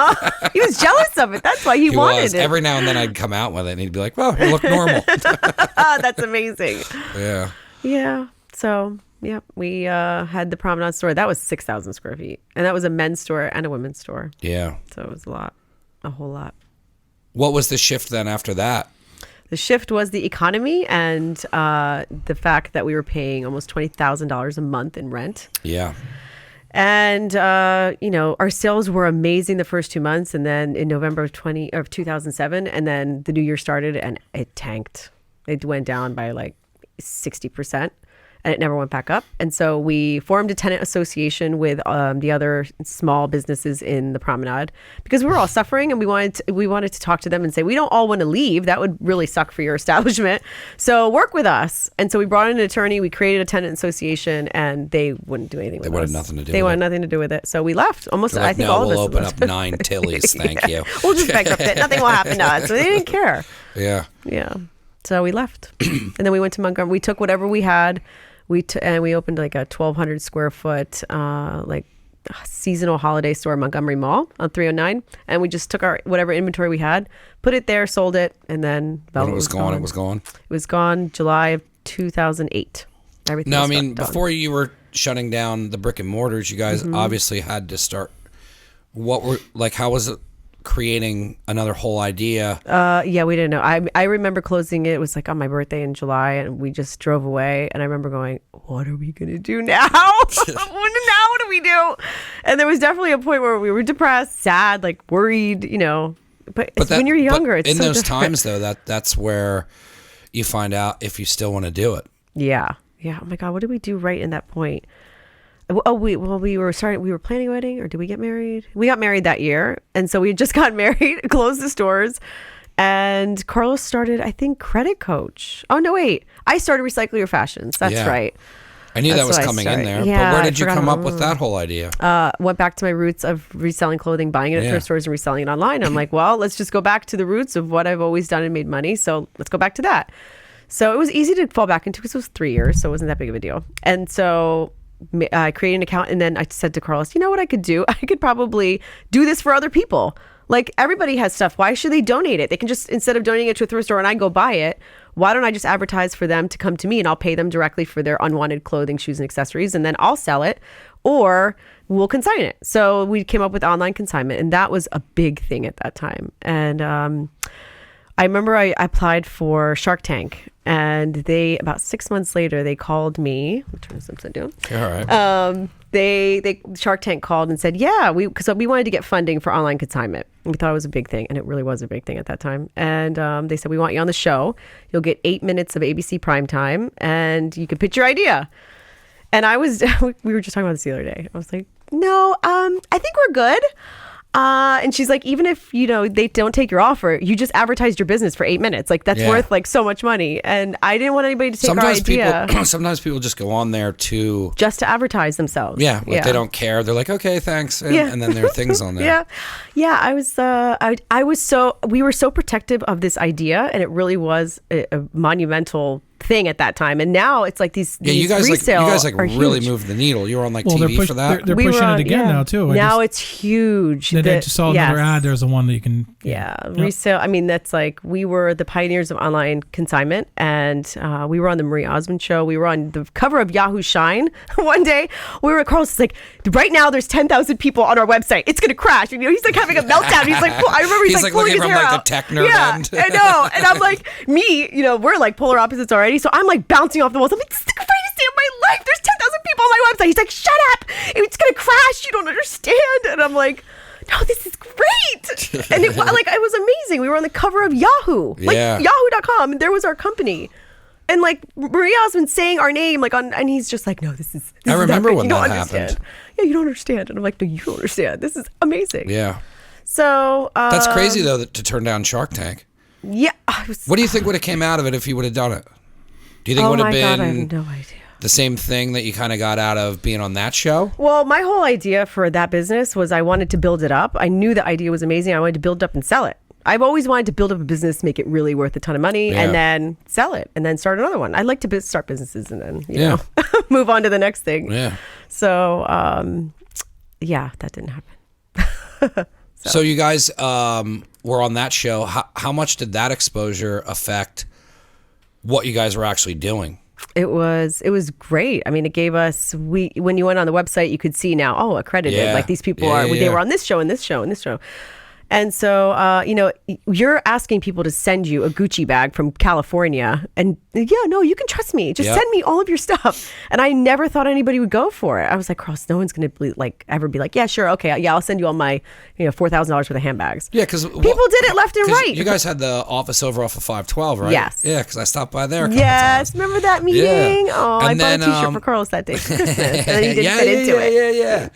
He was jealous of it. That's why he wanted was. it. Every now and then I'd come out with it, and he'd be like, well, you look normal. That's amazing. Yeah. Yeah. So, yep, we had the Promenade store. That was 6,000 square feet. And that was a men's store and a women's store. Yeah. So it was a whole lot. What was the shift then after that? The shift was the economy and the fact that we were paying almost $20,000 a month in rent. Yeah. And, our sales were amazing the first 2 months. And then in November of 2007, and then the new year started and it tanked. It went down by like 60%. And it never went back up. And so we formed a tenant association with the other small businesses in the Promenade because we were all suffering, and we wanted to talk to them and say, we don't all want to leave. That would really suck for your establishment. So work with us. And so we brought in an attorney. We created a tenant association, and they wouldn't do anything with us. They wanted nothing to do They with wanted it. nothing to do with it. So we left. Almost, They're like, I think no, all we'll of us open left. up 9 Tilly's. Thank you. We'll just bankrupt it. Nothing will happen to us. So they didn't care. Yeah. Yeah. So we left. And then we went to Montgomery. We took whatever we had. And we opened like a 1,200 square foot seasonal holiday store in Montgomery Mall on 309. And we just took our whatever inventory we had, put it there, sold it, and then When it was gone, it was gone. It was gone July of 2008. Everything No, I was mean, done. before you were shutting down the brick and mortars, you guys obviously had to start. How was it creating another whole idea? Yeah, we didn't know. I remember closing it. It was like on my birthday in July, and we just drove away. And I remember going, what are we going to do now? What do we do? And there was definitely a point where we were depressed, sad, like worried, But when you're younger, it's in so those different. times, though, that's where you find out if you still want to do it. Yeah. Yeah. Oh my God. What did we do right in that point? Oh, we were planning a wedding, or did we get married? We got married that year. And so we had just got married, closed the stores, and Carlos started, I think, Credit Coach. Oh, no, wait. I started Recycle Your Fashions. That's Yeah. right. I knew that That's was what I coming in started. there. Yeah, but where I did you forgot come about up with that whole idea? Went back to my roots of reselling clothing, buying it at Yeah. thrift stores and reselling it online. I'm like, well, let's just go back to the roots of what I've always done and made money. So let's go back to that. So it was easy to fall back into because it was 3 years. So it wasn't that big of a deal. And so I created an account, and then I said to Carlos, you know what I could do? I could probably do this for other people. Like, everybody has stuff. Why should they donate it? They can just, instead of donating it to a thrift store and I go buy it, why don't I just advertise for them to come to me, and I'll pay them directly for their unwanted clothing, shoes, and accessories, and then I'll sell it, or we'll consign it. So we came up with online consignment, and that was a big thing at that time. And I remember I applied for Shark Tank, and about 6 months later, they called me. I'll turn this upside down. All right. They Shark Tank called and said, yeah, because we wanted to get funding for online consignment. We thought it was a big thing, and it really was a big thing at that time. And they said, we want you on the show. You'll get 8 minutes of ABC primetime, and you can pitch your idea. And we were just talking about this the other day. I was like, no, I think we're good. And she's like, even if, they don't take your offer, you just advertised your business for 8 minutes. Like, that's worth like so much money. And I didn't want anybody to take our idea. Sometimes people just go on there to just to advertise themselves. Yeah. They don't care. They're like, okay, thanks. And then there are things on there. Yeah. Yeah. We were so protective of this idea, and it really was a monumental thing at that time, and now it's like these you guys resale are really huge. moved the needle. You were on like Well, TV for that. They're pushing it again now too. Now it's huge. I just saw another ad. There's the one that you can. Resale. I mean, that's like we were the pioneers of online consignment, and we were on the Marie Osmond show. We were on the cover of Yahoo Shine one day. We were Carl's like, right now there's 10,000 people on our website. It's gonna crash. And, he's like having a meltdown. He's like, I remember he's like pulling his hair out. The tech nerd end. I know. And I'm like, we're like polar opposites already. So I'm like bouncing off the walls. I'm like, this is the greatest day of my life. There's 10,000 people on my website. He's like, shut up. It's going to crash. You don't understand. And I'm like, no, this is great. And it was amazing. We were on the cover of Yahoo. Yahoo.com. And there was our company. And like Marie Osmond saying our name and he's just like, no, this is I remember when you don't that understand. happened. Yeah, you don't understand. And I'm like, no, you don't understand. This is amazing. Yeah. So that's crazy though to turn down Shark Tank. Yeah. What do you think would have came out of it if you would have done it? Do you think it would have been God, I have no idea. The same thing that you kind of got out of being on that show? Well, my whole idea for that business was I wanted to build it up. I knew the idea was amazing. I wanted to build it up and sell it. I've always wanted to build up a business, make it really worth a ton of money, and then sell it, and then start another one. I like to start businesses and then, you know, move on to the next thing. Yeah. So, that didn't happen. So you guys were on that show. How much did that exposure affect what you guys were actually doing? It was great. I mean, it gave us when you went on the website, you could see now, accredited. Like these people they were on this show and this show and this show. And so, you're asking people to send you a Gucci bag from California. And you can trust me. Just send me all of your stuff. And I never thought anybody would go for it. I was like, Cross, no one's going to ever be like, yeah, sure. Okay. Yeah, I'll send you all my, $4,000 worth of handbags. Yeah, because people did it left and right. You guys had the office over off of 512, right? Yes. Yeah, because I stopped by there a couple times. Remember that meeting? Yeah. Oh, and I bought a t-shirt for Carlos that day for Christmas. And then he didn't fit into it. Yeah.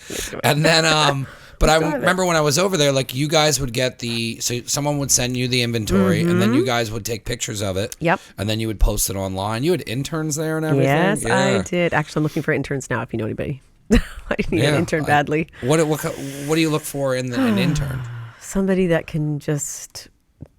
And then, but I remember when I was over there, like you guys would get so someone would send you the inventory and then you guys would take pictures of it. Yep. And then you would post it online. You had interns there and everything? Yes, I did. Actually, I'm looking for interns now if you know anybody. I need an intern badly. What do you look for in an intern? Somebody that can just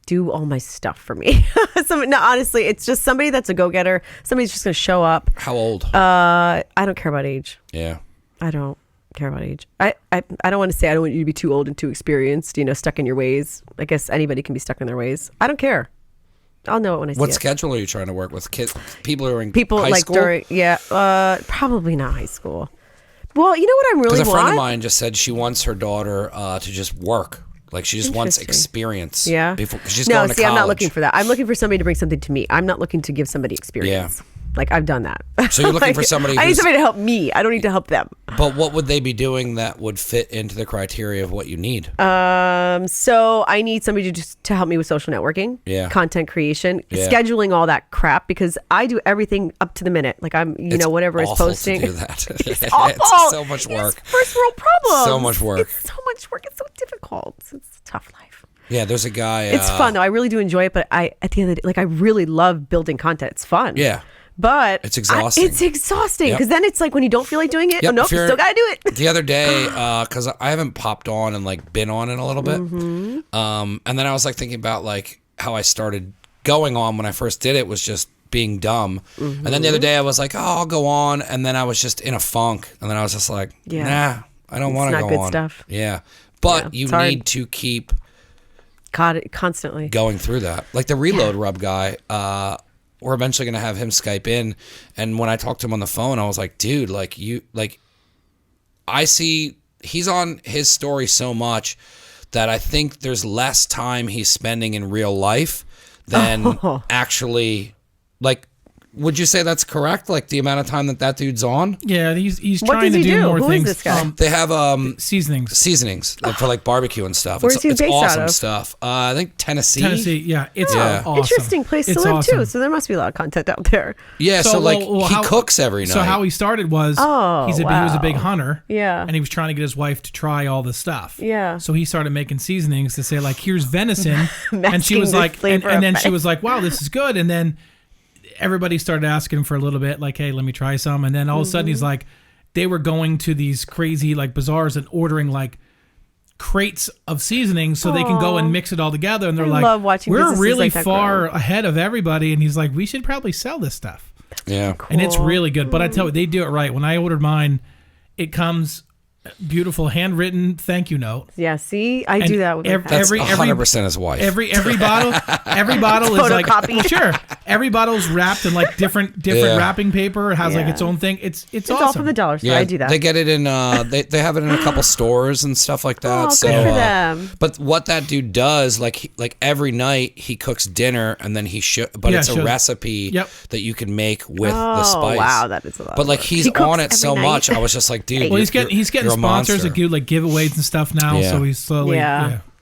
do all my stuff for me. No, honestly, it's just somebody that's a go-getter. Somebody's just going to show up. How old? I don't care about age. Yeah. I don't care about age. I don't want to say I don't want you to be too old and too experienced, stuck in your ways. I guess anybody can be stuck in their ways. I don't care. I'll know it when I see it. What schedule are you trying to work with? People who are in high like school? Probably not high school. Well, you know what I really want? Because a friend of mine just said she wants her daughter to just work. Like she just wants experience. Yeah. Before she's going to college. I'm not looking for that. I'm looking for somebody to bring something to me. I'm not looking to give somebody experience. Yeah. Like I've done that. So you're looking for somebody I need somebody to help me. I don't need to help them. But what would they be doing that would fit into the criteria of what you need? So I need somebody to help me with social networking, content creation, scheduling all that crap, because I do everything up to the minute. Like I'm, whatever is posting. To do that. It's awful. It's so much work. It's first world problems. So much work. It's so much work. It's so difficult. It's a tough life. Yeah, there's a guy. It's fun though. I really do enjoy it. But at the end of the day, I really love building content. It's fun. Yeah. But it's exhausting. It's exhausting because then it's like when you don't feel like doing it. Yep. You still gotta do it. The other day, because I haven't popped on and been on in a little bit, and then I was thinking about how I started going on when I first did it was just being dumb, and then the other day I was like, I'll go on, and then I was just in a funk, and then I was just like, nah, I don't want to go on. It's not good stuff. Yeah, but you need to keep constantly going through that. Like the Reload Rub guy. We're eventually going to have him Skype in. And when I talked to him on the phone, I was like, dude, I see he's on his story so much that I think there's less time he's spending in real life than actually, would you say that's correct? The amount of time that dude's on? Yeah, he's what trying to do more Who things. Is this guy? They have seasonings for barbecue and stuff. Where's he it's based awesome out of? stuff. I think Tennessee. Yeah, it's awesome. Interesting place to live too. So there must be a lot of content out there. Yeah, he cooks every night. So how he started was he was a big hunter. Yeah, and he was trying to get his wife to try all the stuff. Yeah, so he started making seasonings to say here's venison, and she was like, and then she was like, wow, this is good, and then everybody started asking him for a little bit, hey, let me try some. And then all of a sudden he's like, they were going to these crazy bazaars and ordering crates of seasoning so they can go and mix it all together. And they're I like, love watching we're businesses really like that far grow. ahead of everybody. And he's like, we should probably sell this stuff. Yeah. And it's really good. But I tell you, they do it right. When I ordered mine, it comes beautiful handwritten thank you note. Yeah, see, I do that with my That's 100% his wife. Every bottle is like Photocopy. sure. Every bottle's wrapped in like different Yeah. wrapping paper. It has like Yeah. its own thing. It's It's awesome. all from the dollar store. I do that. They get it in. They have it in a couple stores and stuff like that. Oh, so, good for them. But what that dude does, like every night he cooks dinner and then but it's a shows- recipe Yep. that you can make with Oh, the spice. wow, that is a lot. But of like work. he's He cooks on it every so night. much, I was just like, dude. Well, he's getting you're a sponsors monster. that do like giveaways and stuff now. Yeah. So he's slowly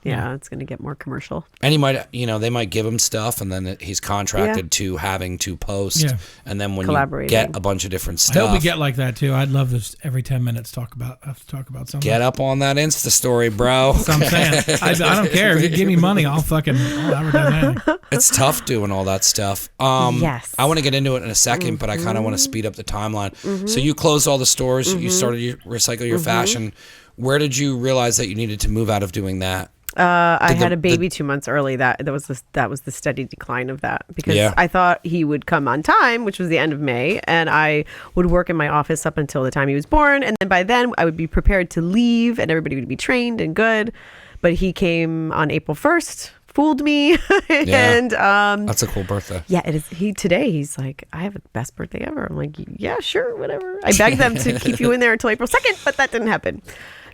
Yeah, it's gonna get more commercial. And he might, they might give him stuff, and then he's contracted to having to post. Yeah. And then when you Collaborating. get a bunch of different I stuff, hope we get like that too. I'd love this every 10 minutes have to talk about something. get up on that Insta story, bro. That's what I'm saying. I don't care. If you give me money, I'll advertise anything. It's tough doing all that stuff. Yes. I want to get into it in a second, but I kind of want to speed up the timeline. So you closed all the stores. You started to recycle your fashion. Where did you realize that you needed to move out of doing that? I had a baby 2 months early. That was the steady decline of that because Yeah. I thought he would come on time, which was the end of May, and I would work in my office up until the time he was born, and then by then I would be prepared to leave, and everybody would be trained and good. But he came on April 1st, fooled me, and That's a cool birthday. yeah, it is. He's like, I have the best birthday ever. I'm like, yeah, sure, whatever. I begged them to keep you in there until April 2nd, but that didn't happen.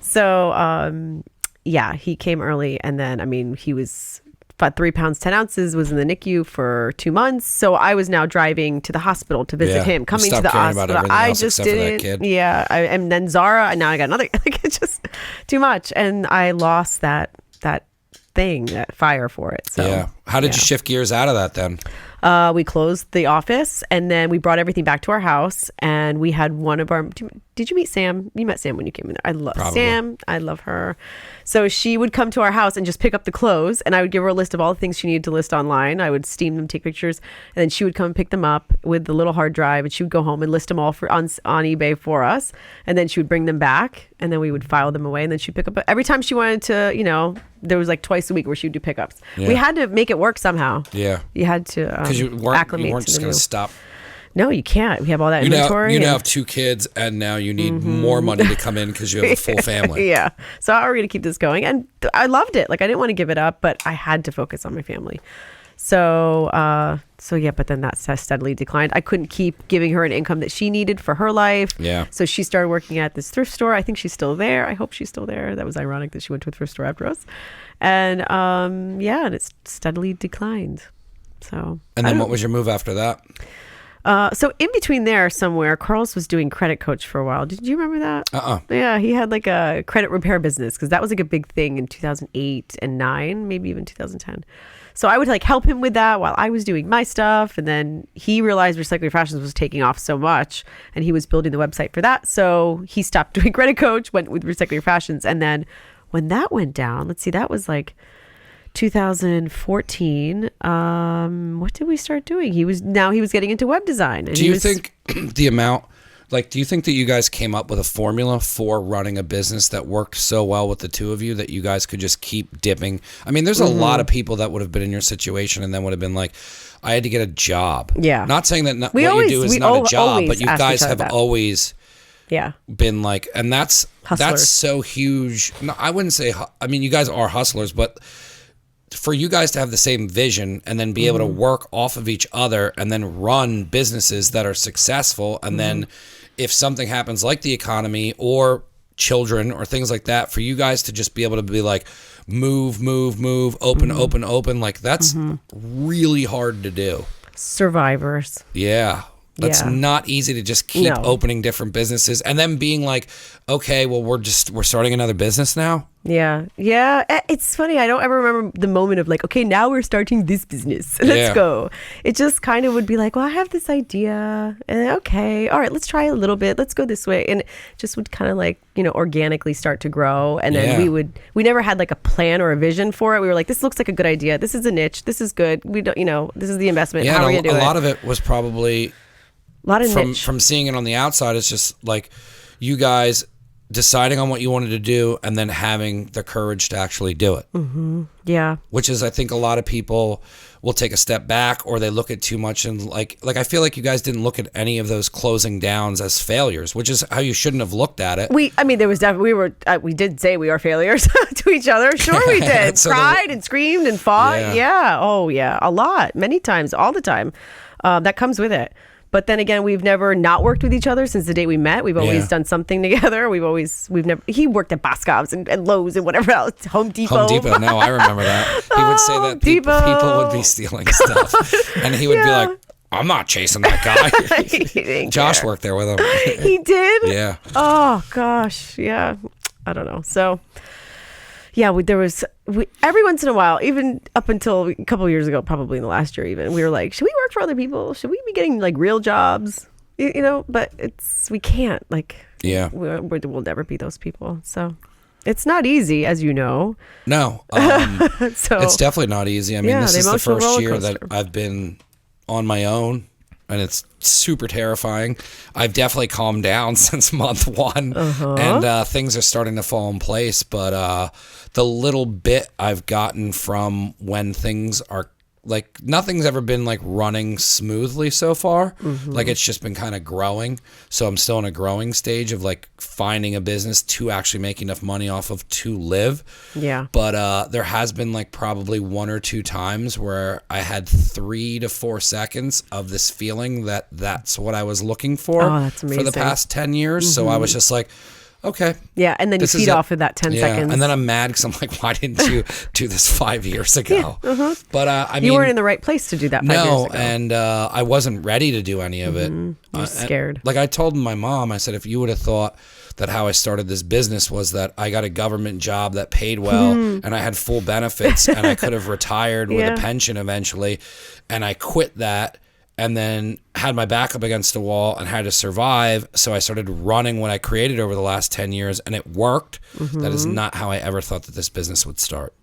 So, yeah, he came early, and then, he was about 3 pounds, 10 ounces, was in the NICU for 2 months. So I was now driving to the hospital to visit Yeah. him, You coming to stopped the caring about hospital. everything I else just except for that didn't. kid. Yeah. And then Zara, and now I got another. Like, it's just too much. And I lost that fire for it. So Yeah. How did you shift gears out of that then? we closed the office, and then we brought everything back to our house, and we had one of our, did you meet Sam? You met Sam when you came in there. I love Probably. Sam. I love her. So she would come to our house and just pick up the clothes, and I would give her a list of all the things she needed to list online. I would steam them, take pictures, and then she would come and pick them up with the little hard drive, and she would go home and list them all on eBay for us, and then she would bring them back, and then we would file them away, and then she'd pick up every time she wanted to, there was like twice a week where she would do pickups. Yeah. We had to make it work somehow. Yeah. You had to Because you weren't acclimate to just the going new. to stop. No, you can't. We have all that You now inventory. you now and- have 2 kids, and now you need more money to come in because you have a full family. Yeah. So how are we going to keep this going? And I loved it. Like, I didn't want to give it up, but I had to focus on my family. So yeah, but then that steadily declined. I couldn't keep giving her an income that she needed for her life. Yeah. So she started working at this thrift store. I think she's still there. I hope she's still there. That was ironic that she went to a thrift store after us. And and it's steadily declined. So. And then what was your move after that? So in between there somewhere, Carlos was doing credit coach for a while. Did you remember that? Yeah, he had like a credit repair business because that was like a big thing in 2008 and 9, maybe even 2010. So I would like help him with that while I was doing my stuff. And then he realized Recycling Fashions was taking off so much, and he was building the website for that. So he stopped doing credit coach, went with Recycling Fashions. And then when that went down, let's see, that was like 2014. What did we start doing? He was getting into web design. And Do you think the amount, do you think that you guys came up with a formula for running a business that worked so well with the two of you that you guys could just keep dipping? I mean, there's a lot of people that would have been in your situation and then would have been like, I had to get a job. Yeah. Not saying that what always- you do is we not a job, always but you ask guys each other have that. always Yeah. been like, and that's Hustlers. so huge. No, I wouldn't say, I mean, you guys are hustlers, but for you guys to have the same vision and then be able to work off of each other and then run businesses that are successful, and then if something happens like the economy or children or things like that, for you guys to just be able to be like move, open, like that's really hard to do. Survivors. Yeah. That's Yeah. not easy to just keep No. opening different businesses and then being like, okay, well, we're starting another business now. Yeah. Yeah. It's funny. I don't ever remember the moment of like, okay, now we're starting this business. Let's Yeah. go. It just kind of would be like, well, I have this idea. Okay. All right. Let's try a little bit. Let's go this way. And it just would kind of like, organically start to grow. And then Yeah. we never had like a plan or a vision for it. We were like, this looks like a good idea. This is a niche. This is good. We don't, this is the investment. Yeah. How are we And going to do a it? lot of it was probably A lot of niche. from seeing it on the outside. It's just like you guys deciding on what you wanted to do and then having the courage to actually do it. Yeah. Which is, I think a lot of people will take a step back, or they look at too much, and like I feel like you guys didn't look at any of those closing downs as failures, which is how you shouldn't have looked at it. There was definitely, we did say we are failures to each other. Sure we did. So Cried and screamed and fought. Yeah. Yeah. Oh yeah. A lot. Many times. All the time. That comes with it. But then again, we've never not worked with each other since the day we met. We've always done something together. We've never, he worked at Boscov's and Lowe's and whatever else, Home Depot. Home Depot, no, I remember that. He would say that people would be stealing stuff. And he would be like, I'm not chasing that guy. Josh worked there with him. He did? Yeah. Oh, gosh. Yeah. I don't know. So, yeah, every once in a while, even up until a couple of years ago, probably in the last year even, we were like, should we work for other people? Should we be getting like real jobs? You know, but we can't. Like, yeah, we'll never be those people. So it's not easy, as you know. No. So it's definitely not easy. I mean, this is the first year that rollercoaster. I've been on my own, and it's super terrifying. I've definitely calmed down since month one, and things are starting to fall in place. But the little bit I've gotten from when things are like, nothing's ever been like running smoothly so far. Like, it's just been kind of growing. So I'm still in a growing stage of like finding a business to actually make enough money off of to live. Yeah. But there has been like probably 1 or 2 times where I had 3 to 4 seconds of this feeling that that's what I was looking for that's for the amazing. past 10 years. So I was just like, okay. Yeah, and then you feed off of that 10 seconds. And then I'm mad because I'm like, why didn't you do this 5 years ago? But I mean, you weren't in the right place to do that 5 years ago. And I wasn't ready to do any of it. You were scared. Like I told my mom, I said, if you would have thought that how I started this business was that I got a government job that paid well and I had full benefits and I could have retired with a pension eventually, and I quit that and then had my back up against the wall and had to survive. So I started running what I created over the last 10 years, and it worked. That is not how I ever thought that this business would start.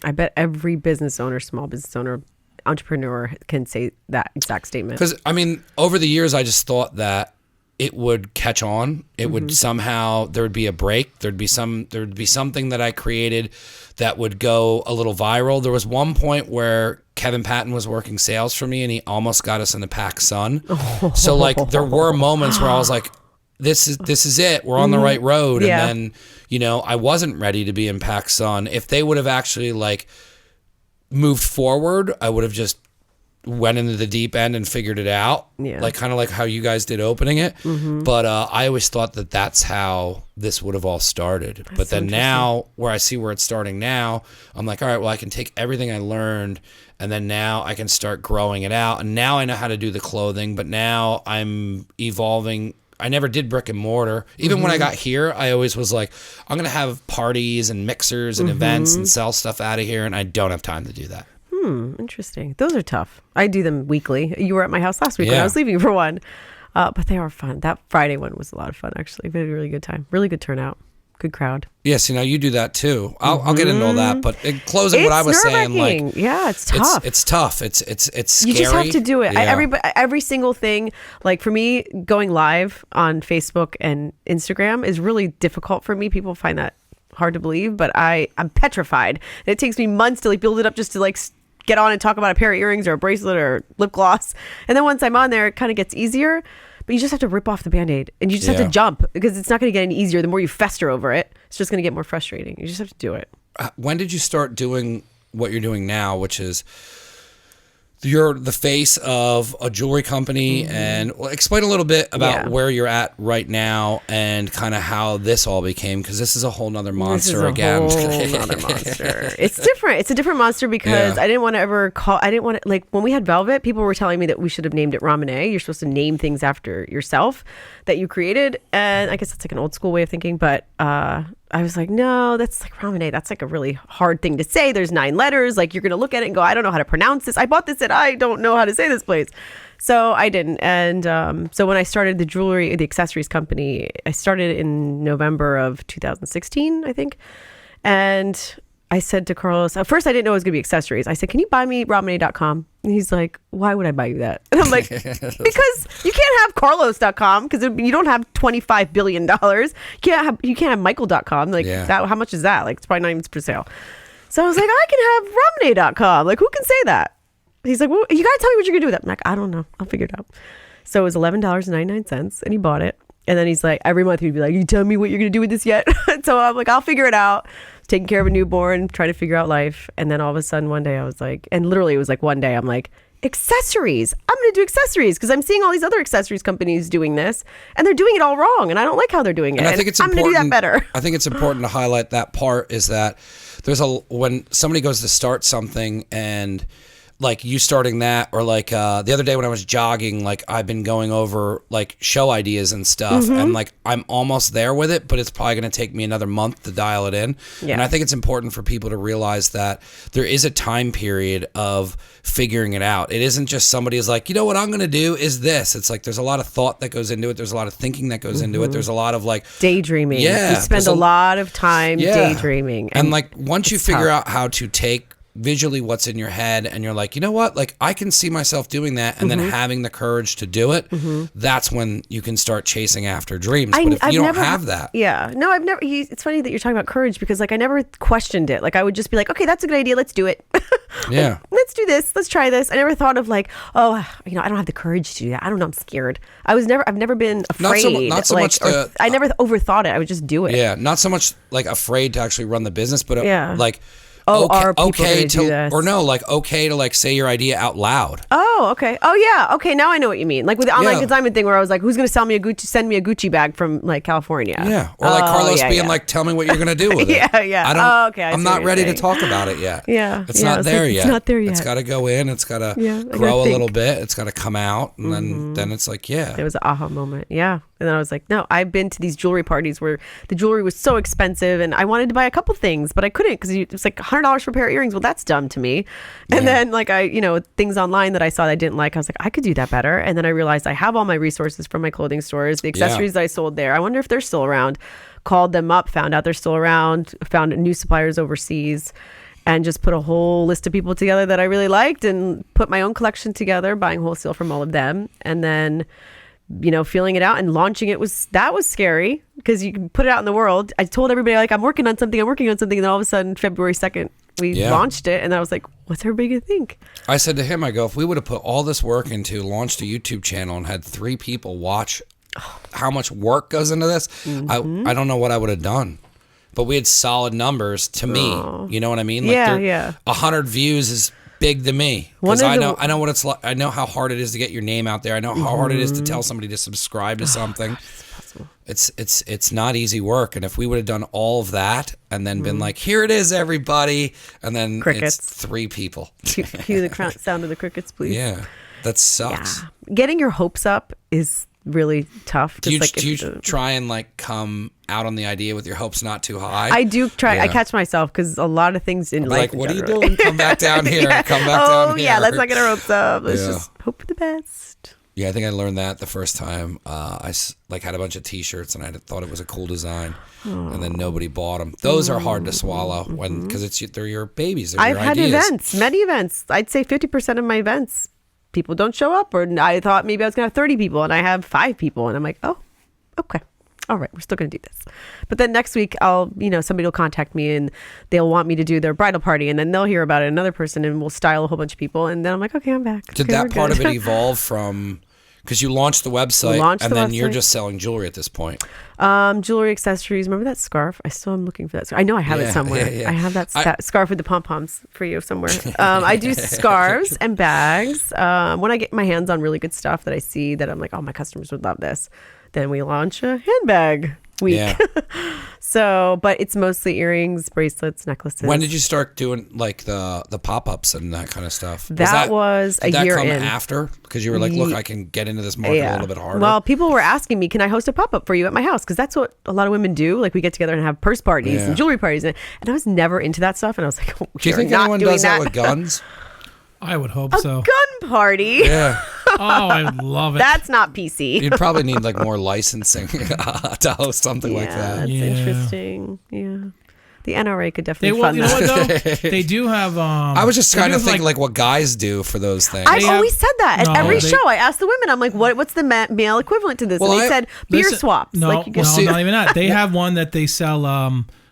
I bet every business owner, small business owner, entrepreneur can say that exact statement. Because, I mean, over the years, I just thought that it would catch on. It would somehow, there would be a break. There would be something that I created that would go a little viral. There was one point where Kevin Patton was working sales for me, and he almost got us into Pac Sun. So like, there were moments where I was like, this is it. We're on the right road. Yeah. And then, you know, I wasn't ready to be in Pac Sun. If they would have actually like moved forward, I would have just went into the deep end and figured it out. Yeah. Like kind of like how you guys did opening it. But I always thought that that's how this would have all started. But then now, where I see where it's starting now, I'm like, all right, well, I can take everything I learned, and then now I can start growing it out. And now I know how to do the clothing, but now I'm evolving. I never did brick and mortar. Even when I got here, I always was like, I'm going to have parties and mixers and events and sell stuff out of here, and I don't have time to do that. Interesting. Those are tough. I do them weekly. You were at my house last week when I was leaving for one. But they are fun. That Friday one was a lot of fun, actually. We had a really good time. Really good turnout. Good crowd. Yes, you know, you do that too. I'll get into all that, but in closing, what I was saying, like, yeah, it's tough. It's tough. It's scary. You just have to do it. Yeah. Every single ththing, like for me, going live on Facebook and Instagram is really difficult for me. People find that hard to believe, but I'm petrified. And it takes me months to like build it up just to like get on and talk about a pair of earrings or a bracelet or lip gloss. And then once I'm on there, it kind of gets easier. But you just have to rip off the Band-Aid and you just have to jump, because it's not going to get any easier. The more you fester over it, it's just going to get more frustrating. You just have to do it. When did you start doing what you're doing now, which is you're the face of a jewelry company, and explain a little bit about where you're at right now and kind of how this all became, because this is a whole nother monster again. This is a whole nother monster. It's different. It's a different monster because I didn't want to like when we had Velvet, people were telling me that we should have named it Rahmieneh. You're supposed to name things after yourself that you created. And I guess that's like an old school way of thinking, but I was like, no, that's like Rahmieneh. That's like a really hard thing to say. There's 9 letters. Like, you're going to look at it and go, I don't know how to pronounce this. I bought this and I don't know how to say this place. So I didn't. And so when I started the accessories company, I started in November of 2016, I think. And I said to Carlos, at first I didn't know it was going to be accessories. I said, can you buy me Rahmieneh.com? And he's like, why would I buy you that? And I'm like, because you can't have Carlos.com because you don't have $25 billion. You can't have Michael.com. Like that, how much is that? Like, it's probably not even for sale. So I was like, I can have Rahmieneh.com. Like, who can say that? He's like, well, you got to tell me what you're going to do with that. I'm like, I don't know. I'll figure it out. So it was $11.99 and he bought it. And then he's like, every month he'd be like, you tell me what you're going to do with this yet? So I'm like, I'll figure it out. Taking care of a newborn, trying to figure out life. And then all of a sudden one day I was like, and literally it was like one day I'm like, accessories. I'm going to do accessories because I'm seeing all these other accessories companies doing this and they're doing it all wrong. And I don't like how they're doing it. And I think it's I'm going to do that better. I think it's important to highlight that part is that when somebody goes to start something and like you starting that, or like the other day when I was jogging, like I've been going over like show ideas and stuff, and like I'm almost there with it, but it's probably going to take me another month to dial it in. Yeah. And I think it's important for people to realize that there is a time period of figuring it out. It isn't just somebody is like, you know what I'm going to do is this. It's like there's a lot of thought that goes into it. There's a lot of thinking that goes into it. There's a lot of like daydreaming. Yeah, you spend a lot of time daydreaming. And like once you figure out how to take visually what's in your head and you're like, you know what, like I can see myself doing that, and then having the courage to do it, that's when you can start chasing after dreams. But if you don't have that, I've never. It's funny that you're talking about courage because like I never questioned it. Like I would just be like, okay, that's a good idea, let's do it. Yeah, let's do this, let's try this. I never thought of like, oh, I don't have the courage to do that. I don't know, I'm scared. I've never been afraid. Not so much I never overthought it. I would just do it. Yeah, not so much like afraid to actually run the business, but like. Okay to like say your idea out loud. Oh, okay. Oh, yeah. Okay, now I know what you mean. Like with the online consignment thing, where I was like, "Who's going to send me a Gucci bag from like California?" Yeah, or like Carlos being like, "Tell me what you're going to do with it." I'm not ready to talk about it yet. It's not there yet. It's not there yet. It's got to go in. It's got to grow a little bit. It's got to come out, and then it's like, It was an aha moment. Yeah. And then I was like, no, I've been to these jewelry parties where the jewelry was so expensive and I wanted to buy a couple things, but I couldn't because it was like $100 for a pair of earrings. Well, that's dumb to me. And then like things online that I saw that I didn't like, I was like, I could do that better. And then I realized I have all my resources from my clothing stores, the accessories that I sold there. I wonder if they're still around. Called them up, found out they're still around, found new suppliers overseas. And just put a whole list of people together that I really liked and put my own collection together, buying wholesale from all of them. And then feeling it out and launching it was scary because you can put it out in the world. I told everybody like, I'm working on something. And then all of a sudden, February 2nd, we launched it. And I was like, what's everybody going to think? I said to him, I go, if we would have put all this work into launched a YouTube channel and had 3 people watch how much work goes into this, I don't know what I would have done. But we had solid numbers to me. You know what I mean? Like 100 views is big to me because I know what it's like. I know how hard it is to get your name out there. I know how hard it is to tell somebody to subscribe to something. It's not easy work. And if we would have done all of that and then been like, here it is, everybody, and then crickets. It's 3 people. Cue the sound of the crickets, please. Yeah, that sucks. Yeah. Getting your hopes up is really tough. Do you try and like come out on the idea with your hopes not too high? I do try. I catch myself because a lot of things in life. Like, what are you doing? Come back down here. Come back down here. Let's not get our hopes up. Let's just hope for the best. Yeah, I think I learned that the first time. I had a bunch of T-shirts and I thought it was a cool design, and then nobody bought them. Those are hard to swallow because they're your babies. They're I've your had ideas. many events. I'd say 50% of my events, people don't show up, or I thought maybe I was going to have 30 people and I have 5 people, and I'm like, oh, okay. All right, we're still going to do this. But then next week, somebody will contact me and they'll want me to do their bridal party, and then they'll hear about it, another person, and we'll style a whole bunch of people. And then I'm like, okay, I'm back. Did that part of it evolve from, because you launched the website and then you're just selling jewelry at this point? Jewelry, accessories. Remember that scarf? I still am looking for that scarf. I know I have it somewhere. I have that scarf with the pom-poms for you somewhere. I do scarves and bags. When I get my hands on really good stuff that I see that I'm like, oh, my customers would love this, then we launch a handbag week. Yeah. But it's mostly earrings, bracelets, necklaces. When did you start doing like the pop-ups and that kind of stuff? That was a year in. Did that come after? Because you were like, look, I can get into this market a little bit harder. Well, people were asking me, can I host a pop-up for you at my house? Because that's what a lot of women do. Like we get together and have purse parties and jewelry parties. And I was never into that stuff. And I was like, do you think anyone does that with guns? I would hope so. A gun party? Yeah. Oh, I love it. That's not PC. You'd probably need like more licensing to host something like that. That's interesting. Yeah. The NRA could definitely You fund know that. what though? They do have. I was just they trying do to have, think like what guys do for those things. I've always said that at every they- show. I asked the women, I'm like, what's the male equivalent to this? Well, and they said beer Listen, swaps. No, Like you no, get, not even that. They have one that they sell,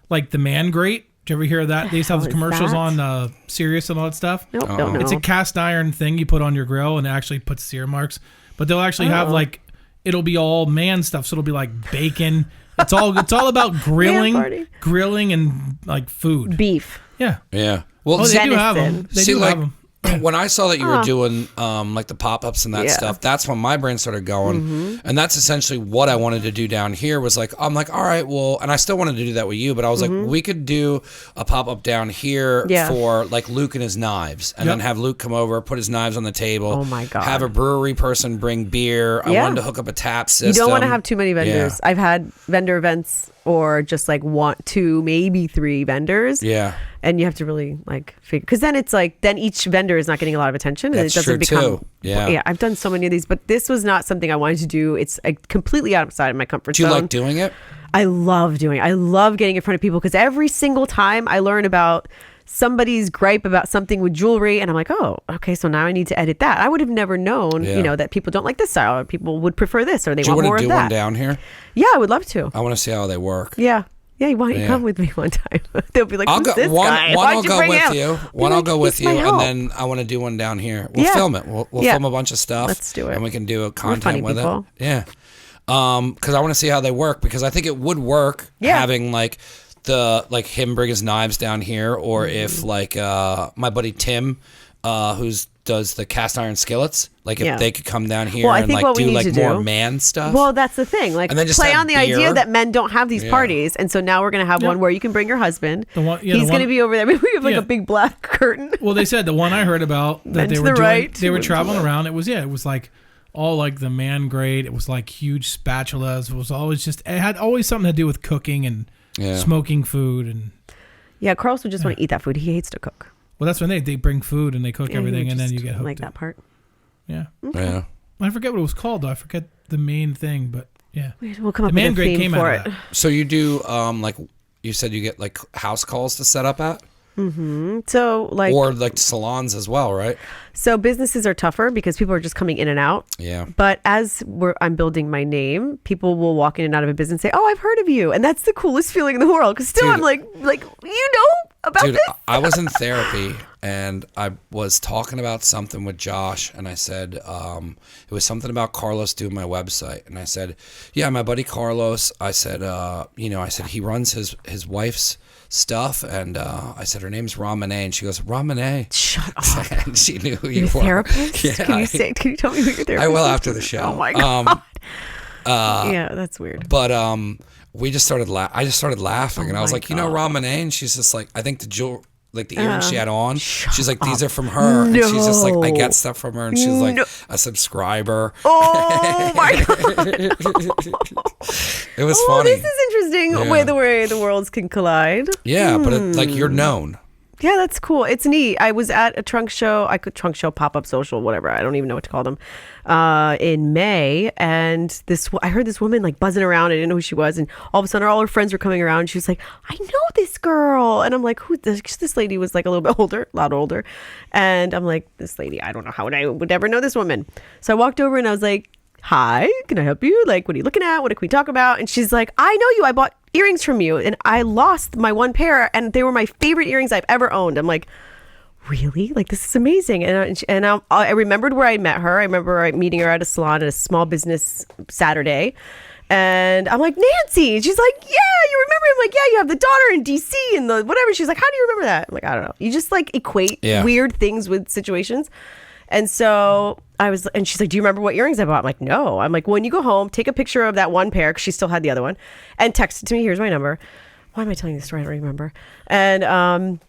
like the Man Grate. Did you ever hear of that? They used to have hell the is commercials that? on Sirius and all that stuff. nope, don't know. It's a cast iron thing you put on your grill, and it actually puts sear marks. But they'll actually have like, it'll be all man stuff. So it'll be like bacon. It's all about party. grilling and like food. Beef. Yeah. Yeah. Well, Oh, they do have Venison. them. They see, do like have them. when I saw that you were doing like the pop-ups and that Yeah. stuff, that's when my brain started going. And that's essentially what I wanted to do down here was like, I'm like, all right, well, and I still wanted to do that with you, but I was like, we could do a pop-up down here Yeah. for like Luke and his knives, and then have Luke come over, put his knives on the table. Oh my God. Have a brewery person bring beer. I Yeah. wanted to hook up a tap system. You don't want to have too many vendors. Yeah. I've had vendor events or just like 1, 2, maybe 3 vendors. Yeah. And you have to really like figure, because then it's like, then each vendor is not getting a lot of attention, and That's it doesn't true, become. too. Yeah. I've done so many of these, but this was not something I wanted to do. It's completely outside of my comfort Do you zone. like doing it? I love doing it. I love getting in front of people because every single time I learn about somebody's gripe about something with jewelry, and I'm like, oh, okay, so now I need to edit that. I would have never known, Yeah. that people don't like this style, or people would prefer this, or they Do you want want more to of do one that. down here? Yeah, I would love to. I want to see how they work. Yeah. Yeah, why don't you Yeah. come with me one time? They'll be like, I'll who's go. this One guy? I'll Why'd you go bring with him? you. Be One I'll like, go with "He's you, my and help." then I want to do one down here. We'll Yeah. film it. We'll Yeah. film a bunch of stuff. Let's do it. and we can do a funny content with people. it. Yeah. Because I want to see how they work, because I think it would work Yeah. having like him bring his knives down here, or if like my buddy Tim, who's does the cast iron skillets, like if Yeah. they could come down here Well, I and think like what we do need like to more do- man stuff. Well, that's the thing. Like, And then just play have on the beer. idea that men don't have these Yeah. parties, and so now we're gonna have one where you can bring your husband. The one- yeah, He's the gonna one- be over there. Maybe we have like Yeah. a big black curtain. Well, they said the one I heard about that Men they to were the doing, right, they were women to traveling the left. around. It was like all like the Man Grate. It was like huge spatulas. It was always just, it had always something to do with cooking and Yeah. smoking food. And Yeah, Carlos would just want to eat that food. He hates to cook. well, that's when they bring food and they cook Yeah, he everything, would and then just you get hooked. like that part. Yeah. Yeah. I forget what it was called though. I forget the main thing, but yeah. We'll come The up Man with a Grate theme came for out it. of that. So you do like you said you get like house calls to set up at, So like, or like salons as well, right? so businesses are tougher because people are just coming in and out. Yeah. But as I'm building my name, people will walk in and out of a business and say, "Oh, I've heard of you," and that's the coolest feeling in the world. Because still, Dude. I'm like you know about Dude, this? I was in therapy and I was talking about something with Josh, and I said it was something about Carlos doing my website, and I said, yeah, my buddy Carlos. I said, I said he runs his wife's stuff, and I said her name's Rahmieneh, and she goes, Rahmieneh. Shut up. And she knew who You're you a were. therapist? Yeah, Can you tell me who your therapist I will is? after the show. Oh my god. Yeah, that's weird. But we just started. I just started laughing, and I was my like, Rahmieneh, and she's just like, I think the earrings she had on. She's like, these are from her, and she's just like, I get stuff from her, and she's like a subscriber. Oh my god. It was Oh, funny. this is interesting. Yeah. Way the worlds can collide. Yeah, but like you're known. Yeah, that's cool. It's neat. I was at a trunk show, pop-up social, whatever. I don't even know what to call them, in May. And I heard this woman like buzzing around. I didn't know who she was. And all of a sudden, all her friends were coming around. She was like, I know this girl. And I'm like, who? This lady was like a little bit older, a lot older. And I'm like, this lady, I don't know how I would ever know this woman. So I walked over and I was like, hi, can I help you? Like, what are you looking at? What can we talk about? And she's like, I know you. I bought earrings from you and I lost my one pair and they were my favorite earrings I've ever owned. I'm like, really? Like, this is amazing. And I remembered where I met her. I remember meeting her at a salon at a small business Saturday. And I'm like, Nancy. And she's like, yeah, you remember? I'm like, yeah, you have the daughter in DC and the whatever. She's like, how do you remember that? I'm like, I don't know. You just like equate weird things with situations. And so and she's like, do you remember what earrings I bought? I'm like, no. I'm like, when you go home, take a picture of that one pair, because she still had the other one, and text it to me. Here's my number. Why am I telling you this story? I don't remember. And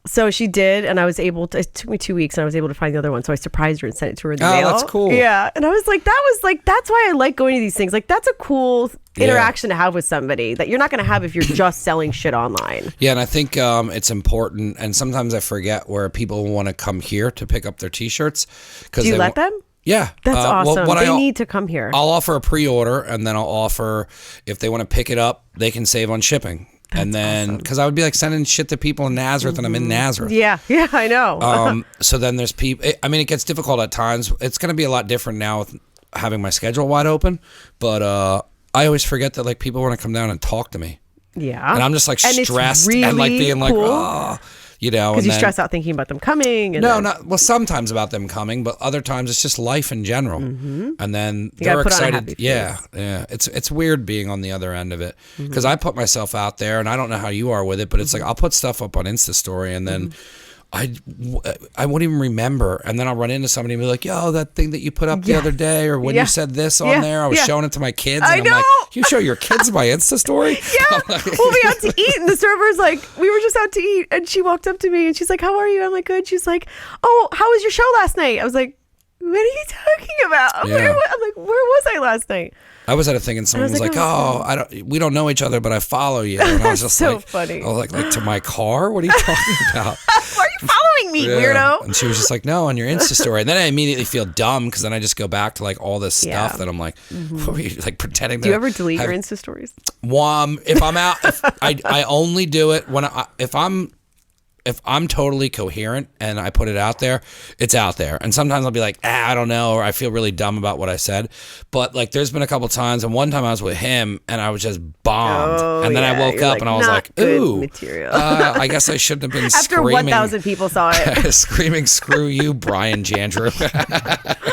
so she did, and I was able to, it took me 2 weeks, and I was able to find the other one. So I surprised her and sent it to her in the mail. Oh, that's cool. Yeah. And I was like, that's why I like going to these things. Like, that's a cool interaction to have with somebody that you're not going to have if you're just selling shit online. Yeah, and I think it's important, and sometimes I forget where people want to come here to pick up their T-shirts. Do you let them? Yeah. That's awesome. What They need to come here. I'll offer a pre-order, and then I'll offer, if they want to pick it up, they can save on shipping. and then because I would be like sending shit to people in Nazareth, and I'm in Nazareth. Yeah, I know. So then there's people. I mean, it gets difficult at times. It's going to be a lot different now with having my schedule wide open. But I always forget that like people want to come down and talk to me. Yeah, and I'm just like and stressed really and like being like, cool. oh. You know, because you stress out thinking about them coming. And well, sometimes about them coming, but other times it's just life in general. And then they're excited. Yeah. It's weird being on the other end of it because I put myself out there, and I don't know how you are with it, but it's like I'll put stuff up on Insta Story, and then I won't even remember, and then I'll run into somebody and be like, "Yo, that thing that you put up the other day, or when you said this on there, I was showing it to my kids." And I I'm know. like, "You show your kids my Insta Story?" Yeah. Well, we out to eat, and the server's like, we were just out to eat, and she walked up to me, and she's like, "How are you?" I'm like, "Good." She's like, "Oh, how was your show last night?" I was like, "What are you talking about?" I'm like, "Where was I last night?" I was at a thing and someone was like, "Oh, we don't know each other, but I follow you." And I was just so like, funny. "Oh, like to my car? What are you talking about?" Why are you following me, weirdo? And she was just like, "No, on your Insta Story." And then I immediately feel dumb because then I just go back to like all this stuff that I'm like, what were you like pretending? Do you ever delete your Insta Stories? If I'm out, I only do it when if I'm totally coherent and I put it out there, it's out there. And sometimes I'll be like, I don't know, or I feel really dumb about what I said. But like, there's been a couple times, and one time I was with him, and I was just bombed. And then I woke up and I was like, ooh, material. I guess I shouldn't have been After screaming. 1,000 people saw it. Screaming, screw you, Brian Jandrew.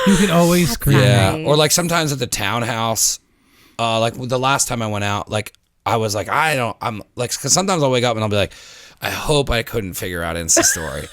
You can always scream. Yeah. Or like sometimes at the townhouse, like the last time I went out, like I was like, I'm like, because sometimes I'll wake up and I'll be like, I hope I couldn't figure out Insta Story.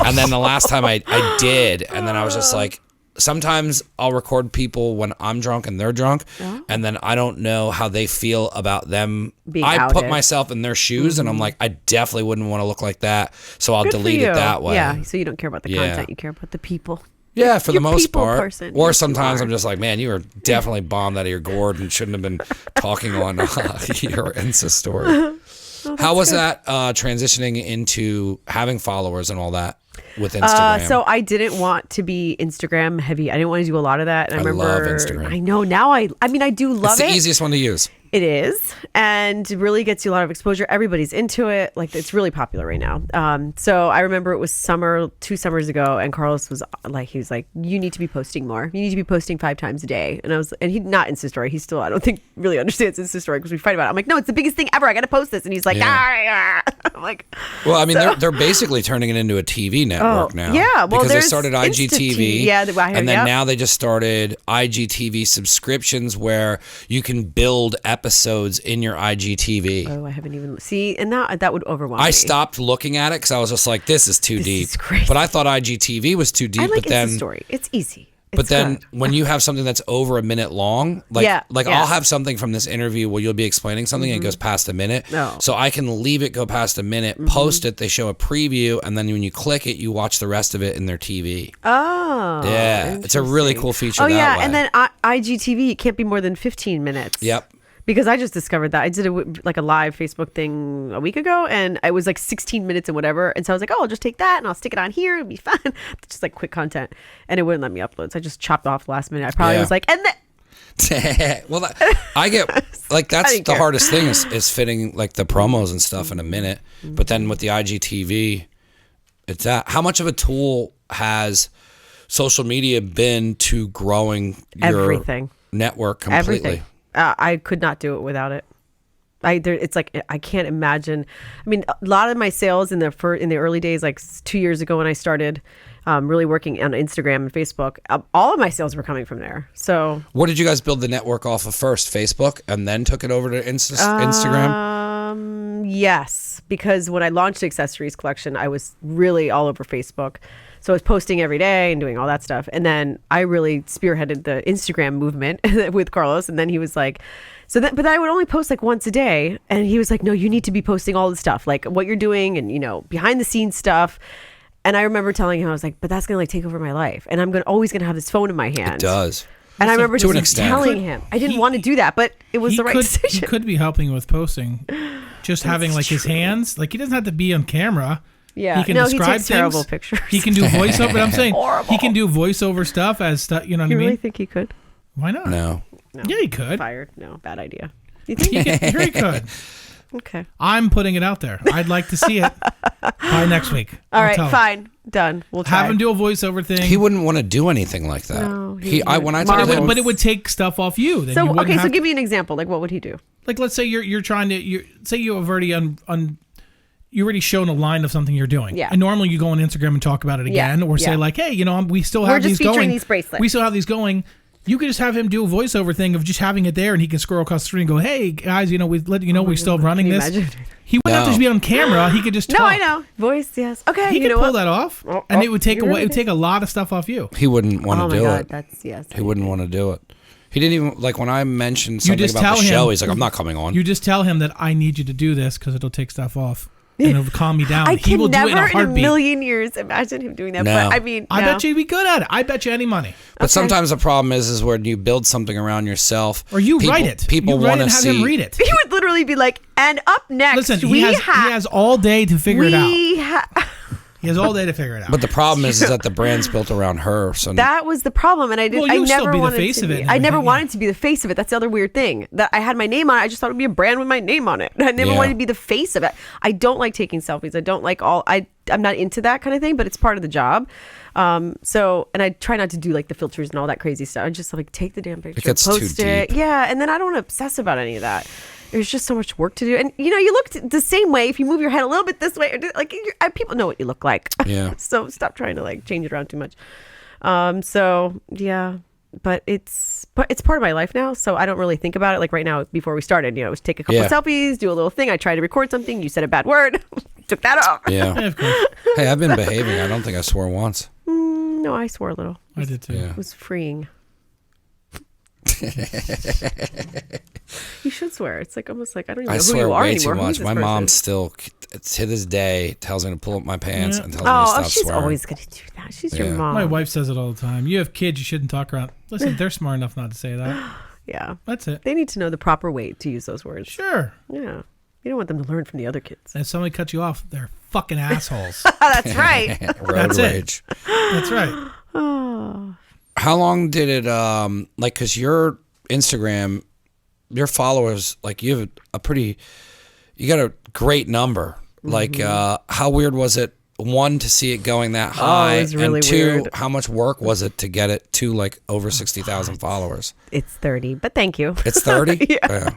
And then the last time I did, and then I was just like, sometimes I'll record people when I'm drunk and they're drunk, and then I don't know how they feel about them. I put myself in their shoes, and I'm like, I definitely wouldn't want to look like that, so I'll delete it that way. Yeah, so you don't care about the content, you care about the people. Yeah, for the most part. Person. Or sometimes I'm just like, man, you are definitely bombed out of your gourd and shouldn't have been talking on your Insta Story. How was that transitioning into having followers and all that with Instagram? So I didn't want to be Instagram heavy. I didn't want to do a lot of that. And I remember, love Instagram. I know now. I mean, I do love it. It's the easiest one to use. It is, and it really gets you a lot of exposure. Everybody's into it. Like, it's really popular right now. So I remember it was 2 summers ago, and Carlos was like, he was like, "You need to be posting more. You need to be posting 5 times a day." And he not Insta Story. He still, I don't think, really understands Insta Story because we fight about it. I'm like, "No, it's the biggest thing ever. I got to post this." And he's like, I'm like, well, I mean, they're basically turning it into a TV network now. Yeah, well, because they there's started IGTV. Yeah, I heard, and then now they just started IGTV subscriptions where you can build episodes in your IGTV. Oh, I haven't even and that would overwhelm me. I stopped looking at it because I was just like, this is too deep. Is crazy. But I thought IGTV was too deep. I like but then Insta Story. It's easy. But then when you have something that's over a minute long, I'll have something from this interview where you'll be explaining something and it goes past a minute. No. So I can leave it go past a minute, post it, they show a preview, and then when you click it, you watch the rest of it in their TV. Oh. Yeah. It's a really cool feature. Oh, yeah. Way. And then IGTV, it can't be more than 15 minutes. Yep. Because I just discovered that. I did a live Facebook thing a week ago, and it was like 16 minutes and whatever. And so I was like, oh, I'll just take that and I'll stick it on here. It'll be fun. Just like quick content. And it wouldn't let me upload. So I just chopped off last minute. I probably was like, and then. Well, I get like that's the hardest thing is fitting like the promos and stuff in a minute. But then with the IGTV, it's that. How much of a tool has social media been to growing your network completely? Everything. I could not do it without it. It's like I can't imagine. I mean, a lot of my sales in the early days, like 2 years ago when I started really working on Instagram and Facebook, all of my sales were coming from there. So, what did you guys build the network off of first? Facebook, and then took it over to Instagram? Yes, because when I launched the accessories collection, I was really all over Facebook. So I was posting every day and doing all that stuff. And then I really spearheaded the Instagram movement with Carlos. And then he was like, but then I would only post like once a day. And he was like, no, you need to be posting all the stuff, like what you're doing and, behind the scenes stuff. And I remember telling him, I was like, but that's going to like take over my life. And I'm always going to have this phone in my hand. It does. And I remember just telling him, I didn't want to do that, but it was the right decision. He could be helping with posting. Just having like his hands, like he doesn't have to be on camera. Yeah, he can describe he takes terrible pictures. He can do voiceover. I'm saying he can do voiceover stuff as stuff. You know what I mean? You really think he could? Why not? No. Yeah, he could. Fired. No, bad idea. You think he could? He could. Okay. I'm putting it out there. I'd like to see it by next week. All right, fine. Done. We'll try. Have him do a voiceover thing. He wouldn't want to do anything like that. No, when I told him, but it would take stuff off you. Then So, you wouldn't okay, so have give me an example. Like, what would he do? like let's say you're trying to say you have already you already shown a line of something you're doing. Yeah. And normally you go on Instagram and talk about it again, or say like, hey, we still have these featuring going. these bracelets. We still have these going. You could just have him do a voiceover thing of just having it there, and he can scroll across the screen and go, "Hey guys, we've let you know we're still running Can you this." imagine? He wouldn't have to be on camera. He could just talk. No, I know. Voice, yes. Okay, He you could know pull what? that off, and it would take you're away. right. It would take a lot of stuff off you. he wouldn't want Oh to my do God, it. that's yes. He wouldn't want to do it. He didn't even like when I mentioned something just about tell the show. him- He's like, I'm not coming on. You just tell him that I need you to do this because it'll take stuff off and it'll calm me down. I He can will do it in never a in a heartbeat. million years imagine him doing that. No. But I mean, I no. bet you'd be good at it. I bet you any money. But sometimes the problem is when you build something around yourself, Or you people, write it. People you write want it to and have see. him read it. He would literally be like, and up next, Listen, we he has all day to figure it out. He has all day to figure it out. But the problem is that the brand's built around her. So that was the problem, and I didn't. Well, I you'll still never be the wanted face to of it be. and I never everything, wanted to be the face of it. That's the other weird thing that I had my name on it. I just thought it would be a brand with my name on it. I never Yeah. wanted to be the face of it. I don't like taking selfies. I don't like I'm not into that kind of thing, but it's part of the job. So, and I try not to do like the filters and all that crazy stuff. I just like take the damn picture, gets too post it. deep. Yeah, and then I don't obsess about any of that. There's just so much work to do, and you look the same way if you move your head a little bit this way. People know what you look like. Yeah. So stop trying to like change it around too much. So yeah, but it's part of my life now. So I don't really think about it. Like right now, before we started, it was take a couple Yeah. of selfies, do a little thing. I tried to record something. You said a bad word, took that off. Yeah, yeah. of course. Hey, I've been behaving. I don't think I swore once. No, I swore a little. I did too. Yeah. It was freeing. You should swear. It's like almost like I don't even I know who swear you are way anymore. too Who is much. this My person? mom still, to this day, tells me to pull up my pants and tells me to Oh, stop she's swearing. always gonna do that. She's your Yeah. mom. My wife says it all the time. You have kids, you shouldn't talk around. Listen, they're smart enough not to say that. Yeah, That's it. they need to know the proper way to use those words. Sure. Yeah, you don't want them to learn from the other kids. And if somebody cuts you off, they're fucking assholes. That's right. Road That's it. rage. That's right. How long did it, because your Instagram, your followers, like you have you got a great number. Like, how weird was it? One, to see it going that high, was really and two, weird. how much work was it to get it to like over 60,000 followers? It's 30, but thank you. It's 30? Yeah. Well, now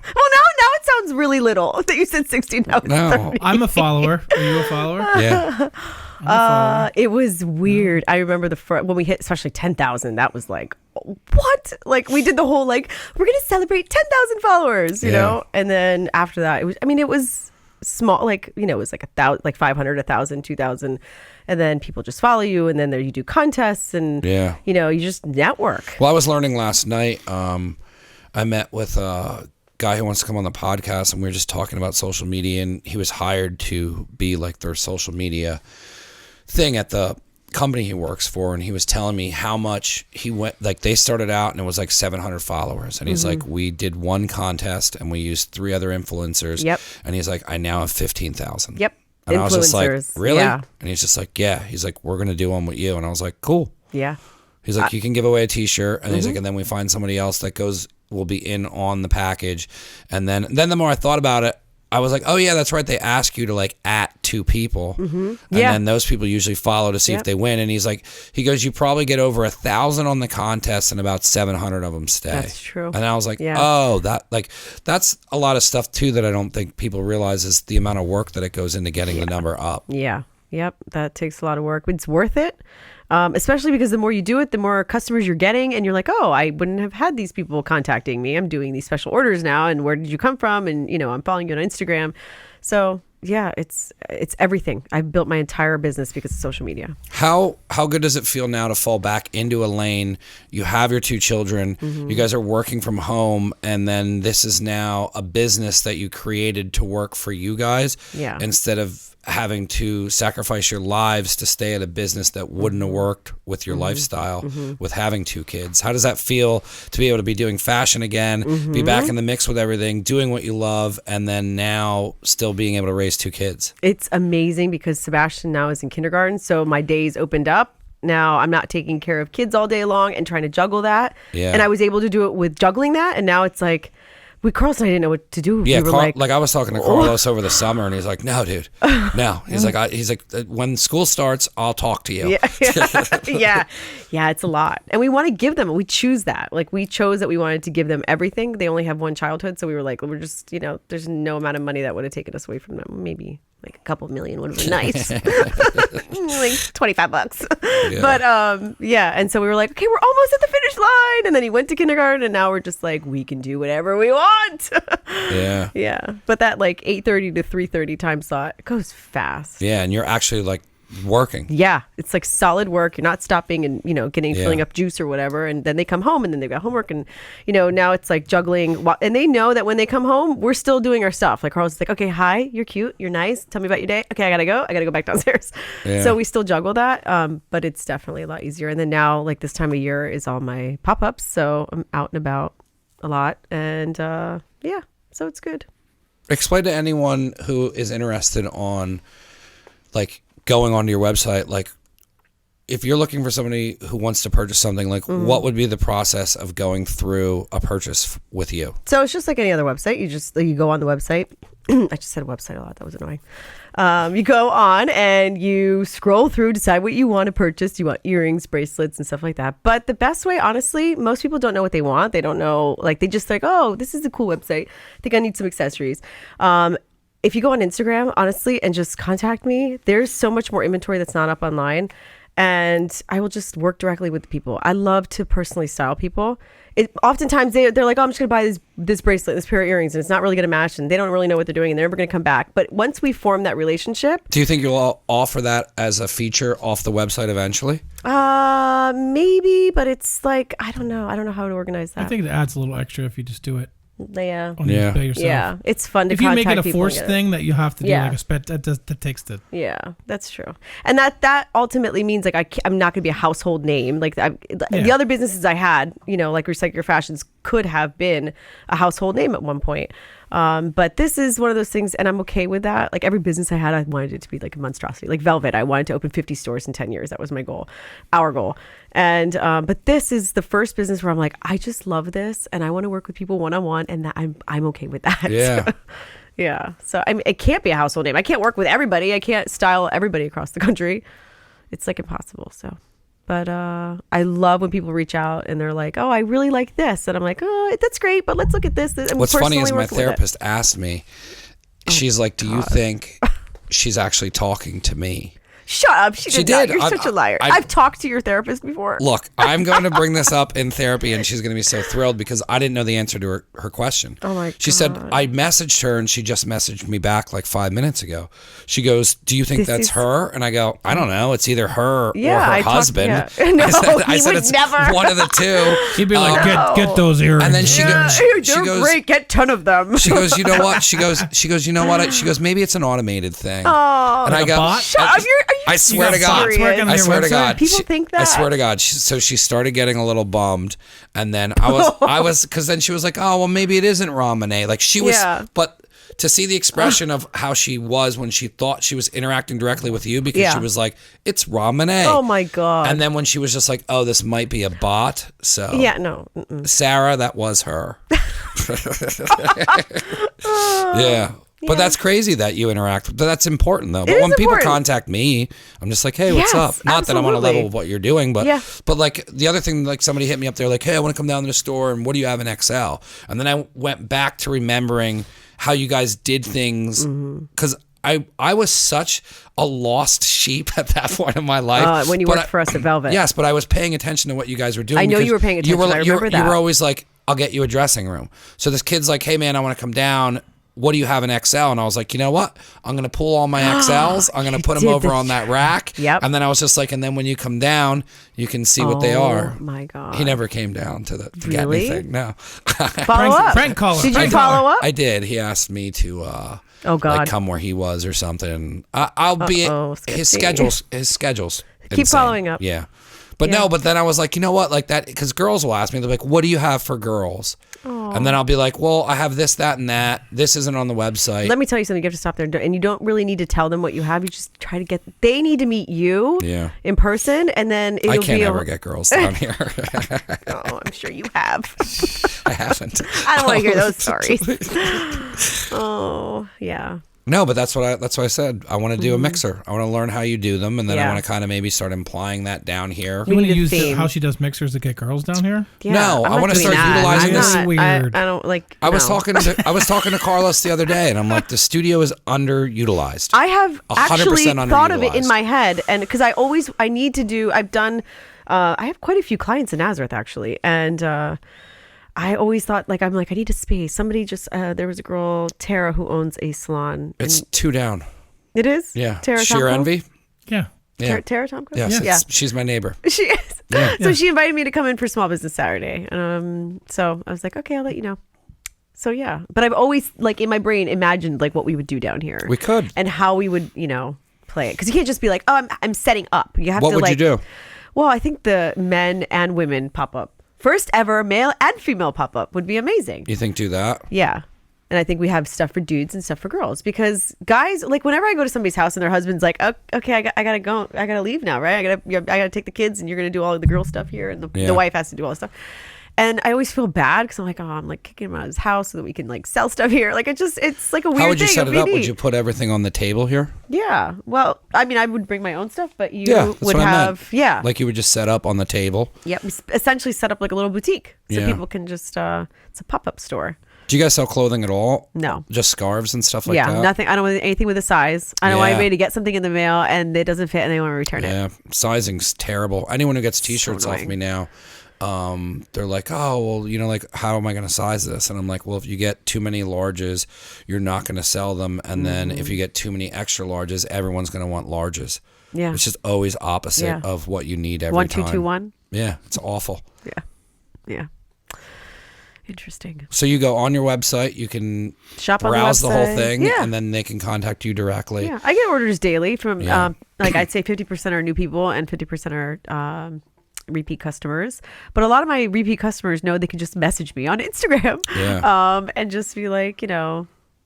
it sounds really little that you said 60. Now it's No. 30. I'm a follower. Are you a follower? Yeah. It was weird. I remember when we hit especially 10,000, that was like, what? Like we did the whole like, we're going to celebrate 10,000 followers, you Yeah. know? And then after that, it was small, like, it was like 1,000, like 500, 1,000, 2,000. And then people just follow you. And then you do contests and, Yeah. you just network. Well, I was learning last night. I met with a guy who wants to come on the podcast, and we were just talking about social media, and he was hired to be like their social media thing at the company he works for, and he was telling me how much he went, like they started out and it was like 700 followers, and he's like, we did one contest and we used 3 other influencers. Yep. And he's like, I now have 15,000. Yep. And I was just like, Influencers. really? Yeah. And he's just like, yeah. He's like, we're gonna do one with you. And I was like, cool. Yeah. He's like, you can give away a T-shirt, and he's like, and then we find somebody else that will be in on the package, and then the more I thought about it, I was like, oh yeah, that's right. They ask you to like at 2 people, and Yeah. then those people usually follow to see if Yep. they win. And he goes, you probably get over 1,000 on the contest, and about 700 of them stay. That's true. And I was like, Yeah. oh, that's a lot of stuff too that I don't think people realize is the amount of work that it goes into getting the number up. Yeah. Yep. That takes a lot of work. It's worth it. Especially because the more you do it, the more customers you're getting, and you're like, oh, I wouldn't have had these people contacting me. I'm doing these special orders now, and where did you come from? And I'm following you on Instagram. So yeah, it's everything. I've built my entire business because of social media. How good does it feel now to fall back into a lane? You have your 2 children. You guys are working from home, and then this is now a business that you created to work for you guys. Yeah. Instead of having to sacrifice your lives to stay at a business that wouldn't have worked with your lifestyle with having 2 kids. How does that feel to be able to be doing fashion again, be back in the mix with everything, doing what you love, and then now still being able to raise 2 kids? It's amazing because Sebastian now is in kindergarten, so my days opened up. Now I'm not taking care of kids all day long and trying to juggle that. Yeah. And I was able to do it with juggling that, and now it's like Carlos and I didn't know what to do. Yeah, we were like I was talking to Carlos over the summer, and he's like, "No, dude, no." He's like, when school starts, I'll talk to you. Yeah, it's a lot, and we want to give them. We choose that. Like we chose that we wanted to give them everything. They only have one childhood, so we were like, we're just, there's no amount of money that would have taken us away from them. Maybe like a couple million would have been nice, like $25. Yeah. But and so we were like, okay, we're almost at the finish line, and then he went to kindergarten, and now we're just like, we can do whatever we want. Yeah. But that like 8:30 to 3:30 time slot, it goes fast. Yeah, and you're actually like working. Yeah, it's like solid work. You're not stopping and filling up juice or whatever, and then they come home and then they've got homework, and now it's like juggling, and they know that when they come home we're still doing our stuff. Like Carlos is like, okay, hi, you're cute, you're nice, tell me about your day. Okay, I gotta go back downstairs. So we still juggle that, but it's definitely a lot easier. And then now, like this time of year is all my pop-ups, so I'm out and about a lot, and so it's good. Explain to anyone who is interested on like going onto your website, like if you're looking for somebody who wants to purchase something, like what would be the process of going through a purchase with you? So it's just like any other website. You go on the website. I just said website a lot. That was annoying. You go on and you scroll through, decide what you want to purchase. You want earrings, bracelets, and stuff like that. But the best way, honestly, most people don't know what they want. They don't know, like they just like, oh, this is a cool website. I think I need some accessories. If you go on Instagram, honestly, and just contact me, there's so much more inventory that's not up online. And I will just work directly with the people. I love to personally style people. Oftentimes they're like, oh, I'm just going to buy this bracelet, this pair of earrings, and it's not really going to match, and they don't really know what they're doing, and they're never going to come back. But once we form that relationship. Do you think you'll offer that as a feature off the website eventually? Maybe, but it's like, I don't know. I don't know how to organize that. I think it adds a little extra if you just do it. Yeah. On your yourself. Yeah. It's fun to if you contact make it a people forced thing that you have to do like a spec, that takes the. Yeah, that's true. And that ultimately means like I'm not going to be a household name. Like the other businesses I had, like Recycle Your Fashions could have been a household name at one point. But this is one of those things, and I'm okay with that. Like every business I had, I wanted it to be like a monstrosity. Like Velvet, I wanted to open 50 stores in 10 years. That was my goal, our goal. And but this is the first business where I'm like, I just love this, and I want to work with people one-on-one, and that I'm okay with that. Yeah. Yeah. So it can't be a household name. I can't work with everybody. I can't style everybody across the country. It's like impossible. So. But I love when people reach out and they're like, oh, I really like this. And I'm like, oh, that's great, but let's look at this. And what's funny is my therapist asked me, she's like, do you think she's actually talking to me? Shut up. She did not. You're such a liar. I've talked to your therapist before. Look, I'm going to bring this up in therapy, and she's going to be so thrilled because I didn't know the answer to her question. Oh, my God. She said, I messaged her, and she just messaged me back like 5 minutes ago. She goes, do you think that's her? And I go, I don't know. It's either her or her husband. No, I said it's never one of the two. He'd be like, get those earrings. And then she goes, great. Get 10 of them. She goes, you know what? She goes, you know what? She goes, maybe it's an automated thing. Oh, and I go, shut up. I swear to God. I swear to God. People think that. I swear to God. So she started getting a little bummed, and then I was, because then she was like, oh, well, maybe it isn't Rahmieneh. Like she was, but to see the expression of how she was when she thought she was interacting directly with you, because she was like, it's Rahmieneh. Oh my God. And then when she was just like, oh, this might be a bot. So yeah, no. Sarah, that was her. Yeah. But that's crazy that you interact. But that's important, though. But when people contact me, I'm just like, hey, what's up? Not that I'm on a level of what you're doing, but like the other thing, like somebody hit me up there like, hey, I want to come down to the store, and what do you have in XL? And then I went back to remembering how you guys did things, because I was such a lost sheep at that point in my life. When you worked for us at Velvet. Yes, but I was paying attention to what you guys were doing. I know you were paying attention. I remember that. You were always like, I'll get you a dressing room. So this kid's like, hey, man, I want to come down. What do you have in XL? And I was like, you know what? I'm going to pull all my XLs. I'm going to put them over on that rack. Yep. And then I was just like, and then when you come down, you can see what they are. Oh, my God. He never came down to get anything. No. Follow up. Prank caller. Did you follow up? I did. He asked me to oh, God. like come where he was or something. I'll be his schedules. Keep following up. Yeah. But Yeah. no, but then I was like, you know what? Like that, because girls will ask me, they're like, what do you have for girls? And then I'll be like, well, I have this, that, and that. This isn't on the website. Let me tell you something. You have to stop there. And you don't really need to tell them what you have. You just try to they need to meet you in person. And then it'll I can't be ever get girls down here. Oh, I'm sure you have. I haven't. I don't want to hear those stories. Oh, yeah. No, but that's what I said. I want to do a mixer. I want to learn how you do them, and then I Yeah. want to kind of maybe start implying that down here. You want need to a use theme. how she does mixers to get girls down here? Yeah, No, I'm I not wanna doing start that. utilizing I'm this. not- Weird. I don't like. I was no. talking to Carlos the other day, and I'm like, the studio is underutilized. I have 100% actually thought of it in underutilized. my head, and because I need to do. I've done. I have quite a few clients in Nazareth actually, and I always thought I need a space. Somebody just there was a girl, Tara, who owns a salon. It's 2 down. It is. Yeah, Tara Sheer Tomko? Envy. Yeah. Yeah, Tara Tomko? yes, Yeah. she's my neighbor. She is. So she invited me to come in for Small Business Saturday. So I was like, okay, I'll let you know. So yeah, but I've always in my brain imagined what we would do down here. We could. And how we would play it, because you can't just be like, oh, I'm setting up. You have What to would you do? Well, I think the men and women pop up. First ever male and female pop up would be amazing. You think do that? Yeah. And I think we have stuff for dudes and stuff for girls, because guys, whenever I go to somebody's house and their husband's like, oh, okay, I gotta go, I gotta leave now, right? I gotta take the kids, and you're gonna do all of the girl stuff here, and the wife has to do all the stuff. And I always feel bad because I'm like, oh, I'm kicking him out of his house so that we can sell stuff here. It's like a weird thing. How would you set it up? Would OPD. you put everything on the table here? Yeah. Well, I mean, I would bring my own stuff, but you That's would what I have, meant. yeah. Like you would just set up on the table. Yep. Essentially set up like a little boutique, so Yeah. people can just, it's a pop-up store. Do you guys sell clothing at all? No. Just scarves and stuff like Yeah, that? nothing. I don't want anything with a size. I don't want Yeah. anybody to get something in the mail and it doesn't fit and they want to return it. Yeah, sizing's terrible. Anyone who gets T-shirts off annoying. me now, they're like, oh, well, how am I going to size this? And I'm like, well, if you get too many larges, you're not going to sell them. And then if you get too many extra larges, everyone's going to want larges. Yeah. It's just always opposite Yeah. of what you need every 1 time. 2 2 1. Yeah, it's awful. Yeah. Yeah. Interesting. So you go on your website, you can Shop on browse the whole website. thing, Yeah. and then they can contact you directly. Yeah. I get orders daily from Yeah. I'd say 50% are new people and 50% are repeat customers. But a lot of my repeat customers know they can just message me on Instagram. Yeah. And just be like,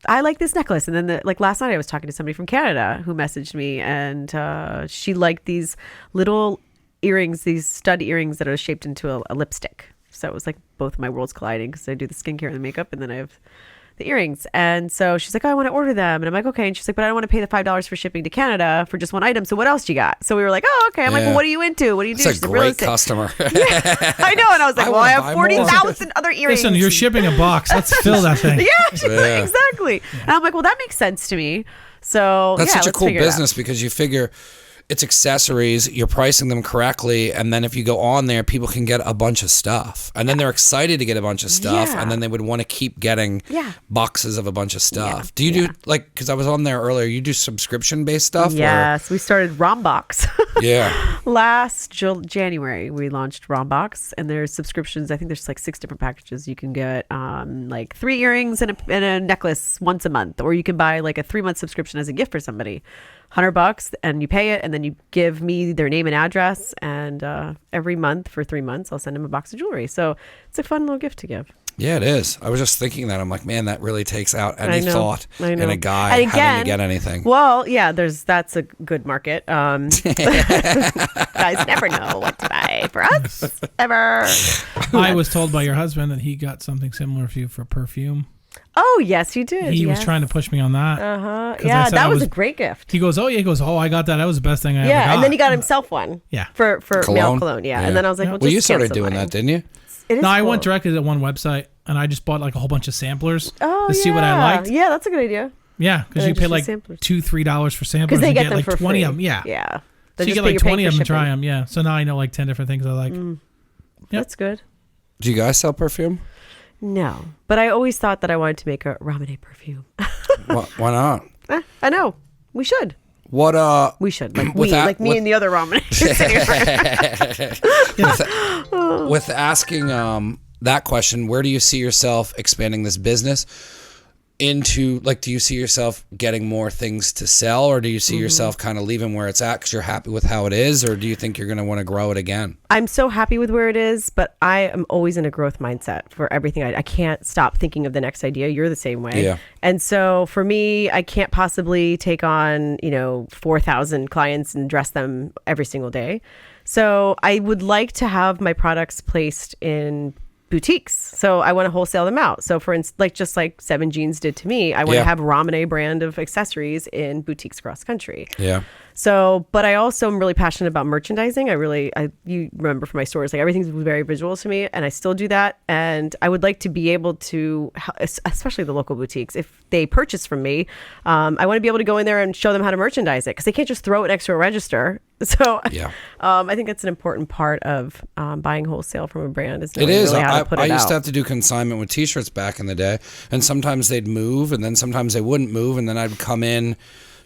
I like this necklace. And then last night I was talking to somebody from Canada who messaged me, and she liked these little earrings, these stud earrings that are shaped into a lipstick. So it was like both of my worlds colliding, because I do the skincare and the makeup, and then I have the earrings. And so she's like, oh, I want to order them. And I'm like, okay. And she's like, but I don't want to pay the $5 for shipping to Canada for just one item. So what else do you got? So we were like, oh, okay. I'm like, well, what are you into? What do you do? It's a She's like, real great estate. customer. I know. And I was like, I well, wanna I have buy more. 40,000 other earrings. Listen, you're shipping a box. Let's fill that thing. Yeah, exactly. And I'm like, well, that makes sense to me. So That's such a let's cool figure it out. business, because you figure it's accessories, you're pricing them correctly, and then if you go on there, people can get a bunch of stuff. And then they're excited to get a bunch of stuff, Yeah. and then they would want to keep getting Yeah. boxes of a bunch of stuff. Yeah. Do you do, because I was on there earlier, you do subscription-based stuff? Yes, we started Rombox. Yeah. Last January, we launched Rombox, and there's subscriptions. I think there's 6 different packages. You can get 3 earrings and a necklace once a month, or you can buy a 3-month subscription as a gift for somebody. $100, and you pay it, and then you give me their name and address, and every month for 3 months, I'll send them a box of jewelry. So it's a fun little gift to give. Yeah, it is. I was just thinking that. I'm like, man, that really takes out any I know. thought I know. in a guy And having again, to get anything. Well, yeah, that's a good market. Guys never know what to buy for us, ever. I was told by your husband that he got something similar for you for perfume. Oh, yes, you did. He was yes. trying to push me on that. Uh-huh. 'Cause I Yeah, said that I was was- a great gift. He goes, oh, I got that. That was the best thing I ever Yeah, got. and then he got himself one. Yeah. For male Cologne? cologne, yeah. Yeah. And then I was like, Yeah. well, Well, just you started cancel doing mine. that, didn't you? It is No, I cool. went directly to one website, and I just bought a whole bunch of samplers Oh, to see what I liked. Yeah, that's a good idea. Yeah, because And you then pay just the samplers. $2-3 for samplers. Because they and get them like for 20 free. of them. Yeah. Yeah. So They're you just get like you're paying 20 for of them and shipping. try them. Yeah. So now I know like 10 different things I like. Mm. Yep. That's good. Do you guys sell perfume? No, but I always thought that I wanted to make a Rahmieneh perfume. Why not? I know. We should. What We should. Like With we, that- like me with- and the other Rahmieneh. with asking that question, where do you see yourself expanding this business? into, like, do you see yourself getting more things to sell, or do you see yourself kind of leaving where it's at because you're happy with how it is, or do you think you're going to want to grow it again? I'm so happy with where it is, but I am always in a growth mindset for everything. I can't stop thinking of the next idea. You're the same way. Yeah. And so for me, I can't possibly take on, 4,000 clients and dress them every single day. So I would like to have my products placed in boutiques. So I want to wholesale them out. So for instance, just like Seven Jeans did to me, I want to have Rahmieneh brand of accessories in boutiques across country. Yeah. So, but I also am really passionate about merchandising. You remember from my stories, like everything's very visual to me, and I still do that. And I would like to be able to, especially the local boutiques, if they purchase from me, I want to be able to go in there and show them how to merchandise it, because they can't just throw it next to a register. So, I think that's an important part of buying wholesale from a brand. Is knowing really how to put it I used out. to have to do consignment with T-shirts back in the day, and sometimes they'd move, and then sometimes they wouldn't move, and then I'd come in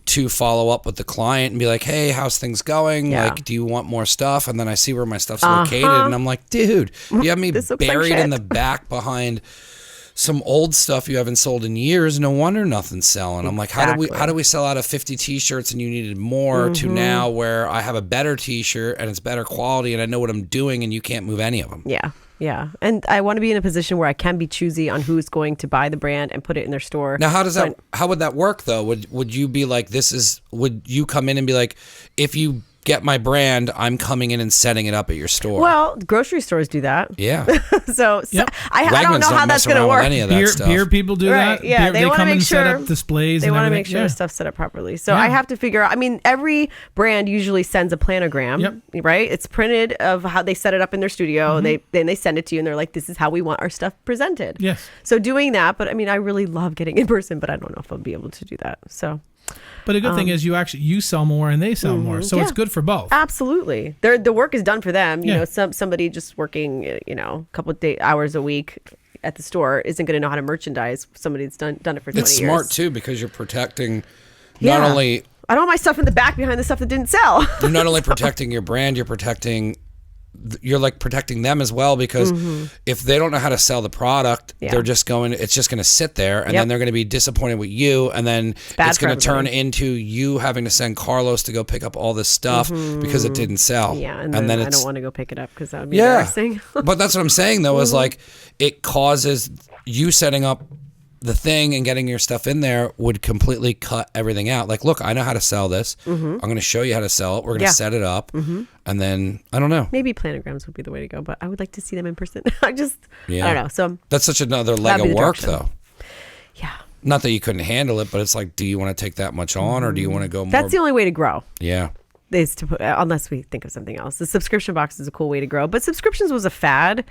to follow up with the client and be like, hey, how's things going? Yeah. Like, do you want more stuff? And then I see where my stuff's located, and I'm like, dude, you have me This looks like buried in shit. the back behind some old stuff you haven't sold in years. No wonder nothing's selling. I'm like, how do we sell out of 50 T-shirts and you needed more to now where I have a better T-shirt and it's better quality and I know what I'm doing and you can't move any of them? Yeah. Yeah. And I want to be in a position where I can be choosy on who's going to buy the brand and put it in their store. Now, how would that work though? Would you be like, would you come in and be like, if you get my brand, I'm coming in and setting it up at your store? Well, grocery stores do that. Yeah. So Yep. I don't know how that's going to work. Any of that stuff. Beer people do Right, that. yeah, Beer, they wanna come make and set sure- up displays. They and want to everything. make sure Yeah. stuff's set up properly. So Yeah. I have to figure out, every brand usually sends a planogram, right? It's printed of how they set it up in their studio. Then they send it to you and they're like, this is how we want our stuff presented. Yes. So doing that, but I really love getting in person, but I don't know if I'll be able to do that. So But a good thing is you sell more and they sell more. So it's good for both. absolutely. The work is done for them. You Yeah. know, somebody just working, a couple of hours a week at the store isn't going to know how to merchandise. Somebody that's done it for 20 It's years. smart too because you're protecting not only I don't want my stuff in the back behind the stuff that didn't sell. you're not only protecting your brand, you're protecting them as well, because if they don't know how to sell the product, they're just it's just going to sit there, and then they're going to be disappointed with you, and then it's going to turn into you having to send Carlos to go pick up all this stuff because it didn't sell. Yeah, and then I don't want to go pick it up because that would be Yeah. embarrassing. But that's what I'm saying though, is like it causes you setting up the thing and getting your stuff in there would completely cut everything out. Like, look, I know how to sell this. I'm going to show you how to sell it. We're going to set it up. And then, I don't know. Maybe planograms would be the way to go, but I would like to see them in person. I don't know. So That's such another leg that'd be of the work direction. though. yeah, Not that you couldn't handle it, but it's like, do you want to take that much on, or do you want to go more? that's the only way to grow. Yeah. Is to put, unless we think of something else. The subscription box is a cool way to grow, but subscriptions was a fad.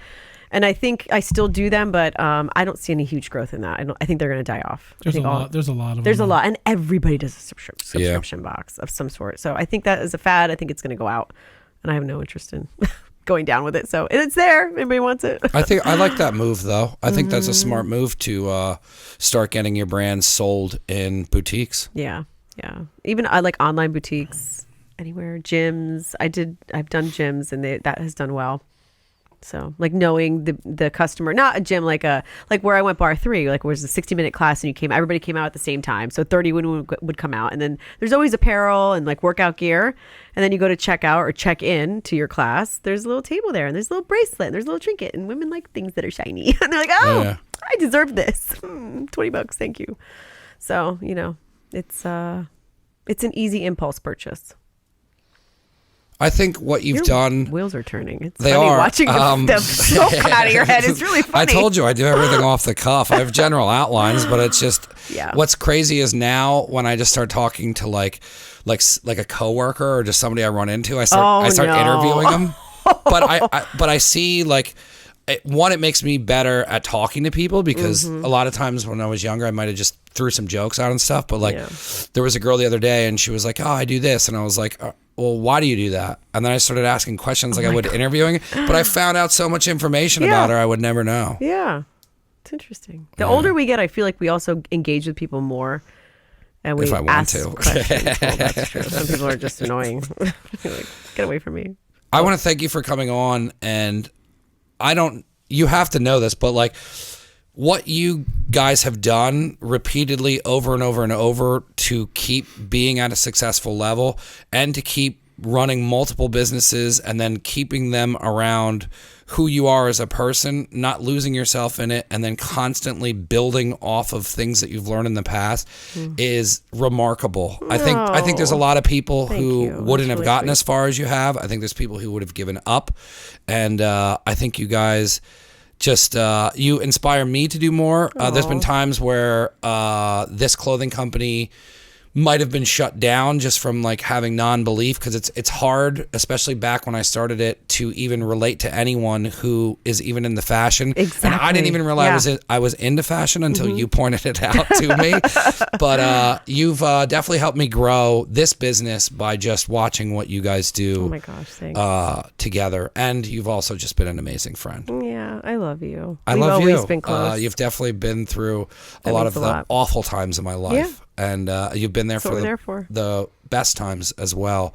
And I think I still do them, but I don't see any huge growth in that. I think they're going to die off. There's a lot of There's them. a lot, and everybody does a subscription box of some sort. So I think that is a fad. I think it's going to go out, and I have no interest in going down with it. So it's there. Everybody wants it. I think I like that move though. I think that's a smart move to start getting your brand sold in boutiques. Yeah. Even I like online boutiques, anywhere, gyms. I've done gyms, and that has done well. So like knowing the customer, not a gym like where I went bar 3, like where it was a 60-minute class and everybody came out at the same time. So 30 would come out, and then there's always apparel and like workout gear. And then you go to check out or check in to your class. There's a little table there, and there's a little bracelet, and there's a little trinket, and women like things that are shiny. And they're like, oh, I deserve this. $20, thank you. So, it's an easy impulse purchase. I think what you've done. Wheels are turning. It's They funny are. watching the smoke come out of your head. It's really funny. I told you I do everything off the cuff. I have general outlines, but it's just what's crazy is now when I just start talking to like a coworker or just somebody I run into, I start interviewing them. But I see like. It makes me better at talking to people because a lot of times when I was younger, I might have just threw some jokes out and stuff. But there was a girl the other day and she was like, oh, I do this. And I was like, well, why do you do that? And then I started asking questions like I would interviewing. But I found out so much information about her I would never know. Yeah. It's interesting. The older we get, I feel like we also engage with people more. And we If I want ask to. questions. Well, that's true. Some people are just annoying. Like, get away from me. I want to thank you for coming on, and you have to know this, but like what you guys have done repeatedly over and over and over to keep being at a successful level and to keep running multiple businesses and then keeping them around who you are as a person, not losing yourself in it, and then constantly building off of things that you've learned in the past is remarkable. I think there's a lot of people who wouldn't have gotten as far as you have. I think there's people who would have given up. And I think you guys just, you inspire me to do more. There's been times where this clothing company might have been shut down just from like having non-belief, because it's hard, especially back when I started it, to even relate to anyone who is even in the fashion. Exactly. And I didn't even realize I was into fashion until you pointed it out to me. But you've definitely helped me grow this business by just watching what you guys do. Oh my gosh, thanks. Together. And you've also just been an amazing friend. Yeah, I love you. I We've love you. always been close. You've definitely been through a That lot means of a the lot. awful times in my life. Yeah. And you've been there That's what for we're there for. the best times as well.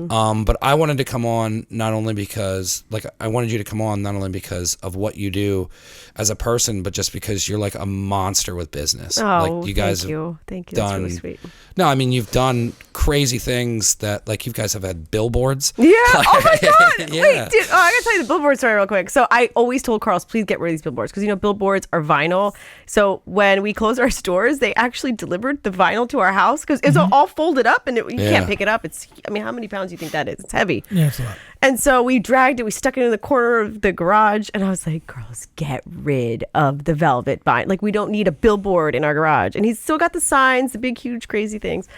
But I wanted to come on not only because, like, I wanted you to come on not only because of what you do as a person, but just because you're like a monster with business. Oh, like you guys thank you. Thank you. done, That's really sweet. No, I mean, you've done crazy things that, like, you guys have had billboards. Yeah. Oh my God. Yeah. Wait, dude. Oh, I gotta tell you the billboard story real quick. So I always told Carlos, please get rid of these billboards, because billboards are vinyl. So when we closed our stores, they actually delivered the vinyl to our house, because it's all folded up and you can't pick it up. It's, I mean, how many pounds do you think that is? It's heavy. Yeah, it's a lot. And so we dragged it, we stuck it in the corner of the garage, and I was like, Carlos, get rid of the velvet vinyl. Like, we don't need a billboard in our garage. And he's still got the signs, the big, huge, crazy things.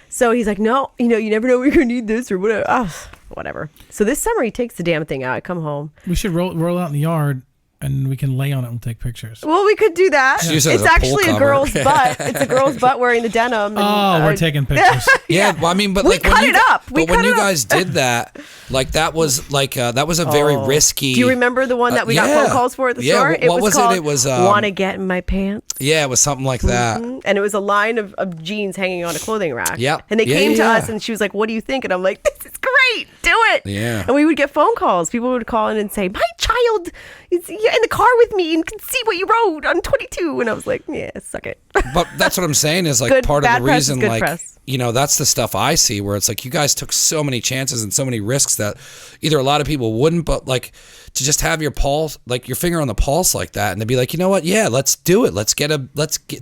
So he's like, no, you never know when you're going to need this or whatever. Oh, whatever. So this summer he takes the damn thing out. I come home. We should roll out in the yard, and we can lay on it and take pictures. Well, we could do that. Just use it as It's a actually pool a cover. girl's butt. It's a girl's butt wearing the denim. And, We're taking pictures. Yeah, well, I mean, but We like cut when you, it up. We but when cut you it up. guys did that, like that was a very risky. Do you remember the one that we got yeah. phone calls for at the Yeah, store? what was it? called It was, Want to Get in My Pants? Yeah, it was something like that. And it was a line of jeans hanging on a clothing rack. Yep. And they Yeah, came to yeah. us and she was like, what do you think? And I'm like, this is great. Do it. Yeah. And we would get phone calls. People would call in and say, my child is in the car with me and can see what you wrote on 22. And I was like, yeah, suck it. But that's what I'm saying is like Good- part of bad the press is reason, good like, press. that's the stuff I see where it's like you guys took so many chances and so many risks that either a lot of people wouldn't, but like to just have your pulse, like your finger on the pulse like that, and to be like, you know what? Yeah, let's do it. Let's get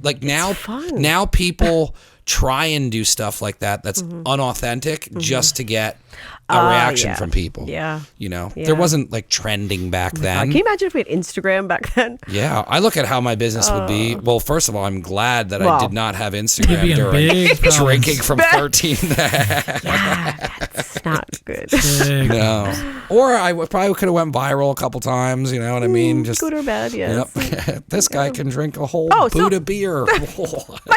like now fun. now people try and do stuff like that that's unauthentic just to get a reaction yeah. from people. Yeah. There Yeah. wasn't like trending back then. Can you imagine if we had Instagram back then? Yeah, I look at how my business would be. Well, first of all, I'm glad that I Well, did not have You'd be Instagram in during big problems. drinking from 13. It's not good. Big. No, or I probably could have went viral a couple times. You know what I mean? Just Good or bad, yes. yep. This guy can drink a whole Oh, so- boot of beer. My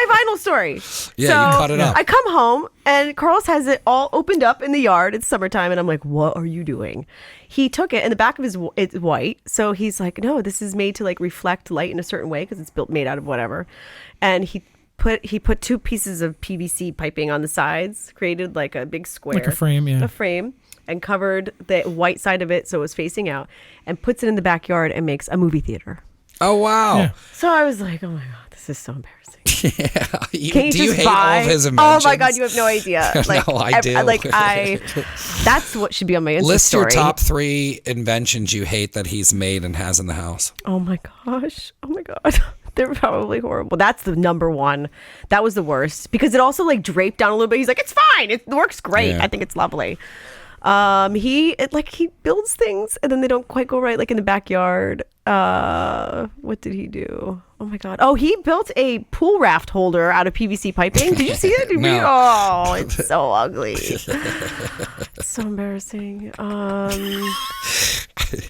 vinyl story. Yeah, you cut it up. I come home and Carlos has it all opened up in the yard. It's summertime, and I'm like, "What are you doing?" He took it, and the back of it's white, so he's like, "No, this is made to like reflect light in a certain way because it's made out of whatever." And he put two pieces of PVC piping on the sides, created like a big square, Like a frame, yeah. a frame, and covered the white side of it so it was facing out, and puts it in the backyard and makes a movie theater. Oh wow! Yeah. So I was like, "Oh my god, this is so embarrassing." Yeah. Can you do you just hate buy? all of his Oh inventions? my god, you have no idea. Like, No, I do. That's what should be on my Insta List story. your top 3 inventions you hate that he's made and has in the house. Oh my gosh. Oh my god. They're probably horrible. That's the number one. That was the worst because it also like draped down a little bit. He's like, it's fine. It works great. Yeah. I think it's lovely. He builds things and then they don't quite go right, like in the backyard. What did he do? Oh my god! Oh, he built a pool raft holder out of PVC piping. Did you see it? No. Oh, it's so ugly. It's so embarrassing. I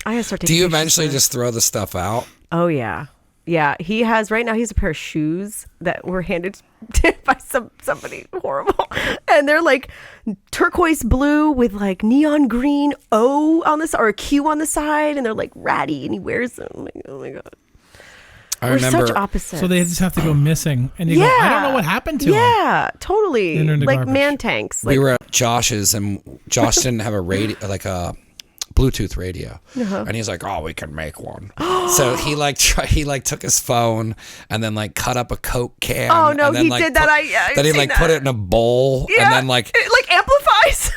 gotta start taking Do you pictures eventually of it. just throw the stuff out? Oh yeah. Yeah, he has right now. He has a pair of shoes that were handed by somebody horrible, and they're like turquoise blue with like neon green O on the side or a Q on the side, and they're like ratty, and he wears them. I'm like, oh my god, I we're remember. such opposites. So they just have to go missing, and you go, I don't know what happened to them. Yeah, totally. And they're in the Like garbage. man tanks. We Like, were at Josh's, and Josh didn't have a radio, like a Bluetooth radio. And he's like, oh, we can make one. So he took his phone and then like cut up a Coke can. Oh no, and then, he like, did that. Then he like put it in a bowl and then like it like amplifies.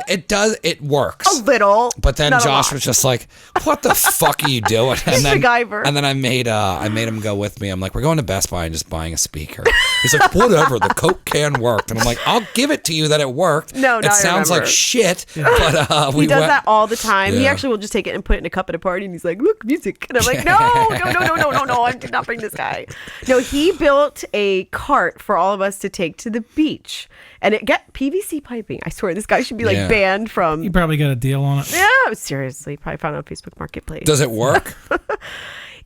it does, it works. A little. But then Josh was just like, what the fuck are you doing? And then MacGyver. And then I made him go with me. I'm like, we're going to Best Buy and just buying a speaker. He's like, whatever, the Coke can worked. And I'm like, I'll give it to you that it worked. No, it sounds like shit. But he does that all the time. Yeah. He actually will just take it and put it in a cup at a party, and he's like, look, music. And I'm like, no, I did not bring this guy. No, he built a cart for all of us to take to the beach. And it got PVC piping. I swear, this guy should be like banned from. You probably got a deal on it. Yeah, seriously. Probably found it on Facebook Marketplace. Does it work?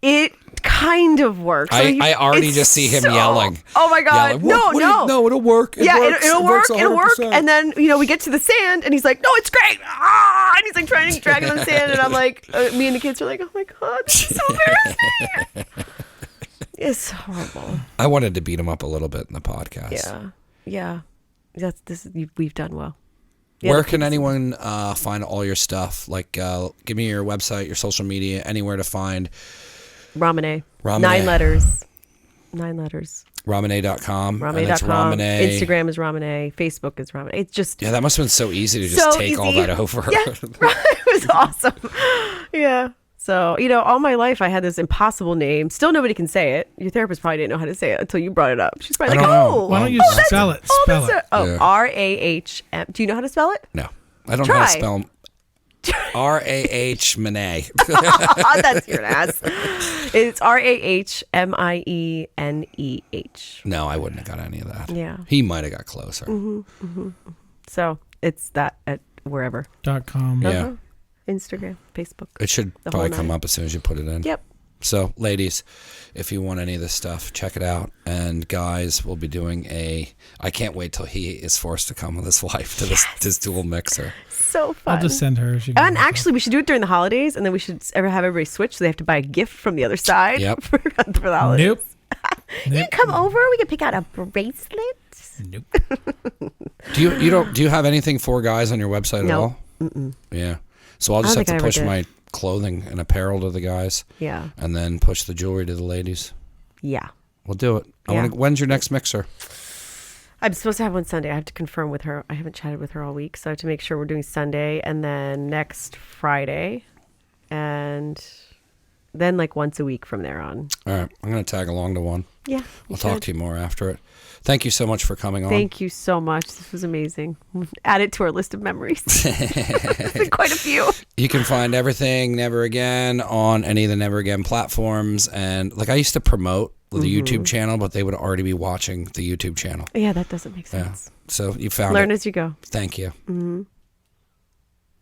It kind of works. So I already just see him yelling. Oh my God. Yelling, no, it'll work. It'll work. It'll work. 100%. And then, we get to the sand and he's like, no, it's great. And he's like trying to drag it on the sand. And I'm like, me and the kids are like, oh my God, this is so embarrassing. It's horrible. I wanted to beat him up a little bit in the podcast. Yeah. We've done well. Where can anyone find all your stuff? Like, give me your website, your social media, anywhere to find. Rahmieneh. 9 letters. 9 letters. Rahmieneh.com. Rahmieneh.com. Instagram is Rahmieneh. Facebook is Rahmieneh. It's just. Yeah, that must have been so easy to just take all that over. Yeah, it was awesome. Yeah. So, all my life I had this impossible name. Still nobody can say it. Your therapist probably didn't know how to say it until you brought it up. She's probably like, why don't you spell it? Spell it. R-A-H-M. Do you know how to spell it? No. I don't know how to spell Rahmieneh. That's your ass. It's Rahmieneh. No, I wouldn't have got any of that. Yeah. He might have got closer. So it's that at wherever. .com. Yeah. Instagram, Facebook. It should probably come up as soon as you put it in. Yep. So, ladies, if you want any of this stuff, check it out. And guys, we'll be doing I can't wait till he is forced to come with his wife to this dual mixer. So fun. I'll just send her. And actually, we should do it during the holidays, and then we should have everybody switch, so they have to buy a gift from the other side for the holidays. Nope. You can come over. We can pick out a bracelet. Nope. Do you have anything for guys on your website at all? Mm-mm. Yeah. So I'll just have to push my clothing and apparel to the guys. Yeah. And then push the jewelry to the ladies. Yeah. We'll do it. When's your next mixer? I'm supposed to have one Sunday. I have to confirm with her. I haven't chatted with her all week, so I have to make sure we're doing Sunday and then next Friday. And then like once a week from there on. All right. I'm going to tag along to one. Yeah. We'll talk to you more after it. Thank you so much for coming on. Thank you so much. This was amazing. Add it to our list of memories. There's been quite a few. You can find everything Never Again on any of the Never Again platforms. And like I used to promote the YouTube channel, but they would already be watching the YouTube channel. Yeah, that doesn't make sense. Yeah. So you found Learn it. as you go. Thank you. Mm-hmm.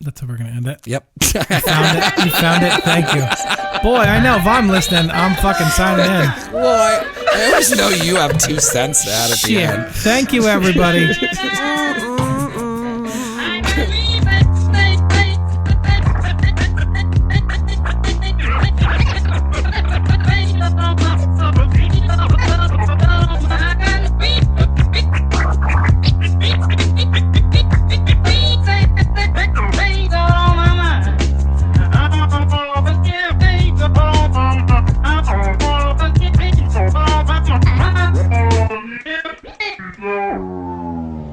That's how we're going to end it. Yep. You found it. Thank you. Boy, I know if I'm listening, I'm fucking signing in. Well, I always know you have 2 cents to add at the end. Thank you, everybody.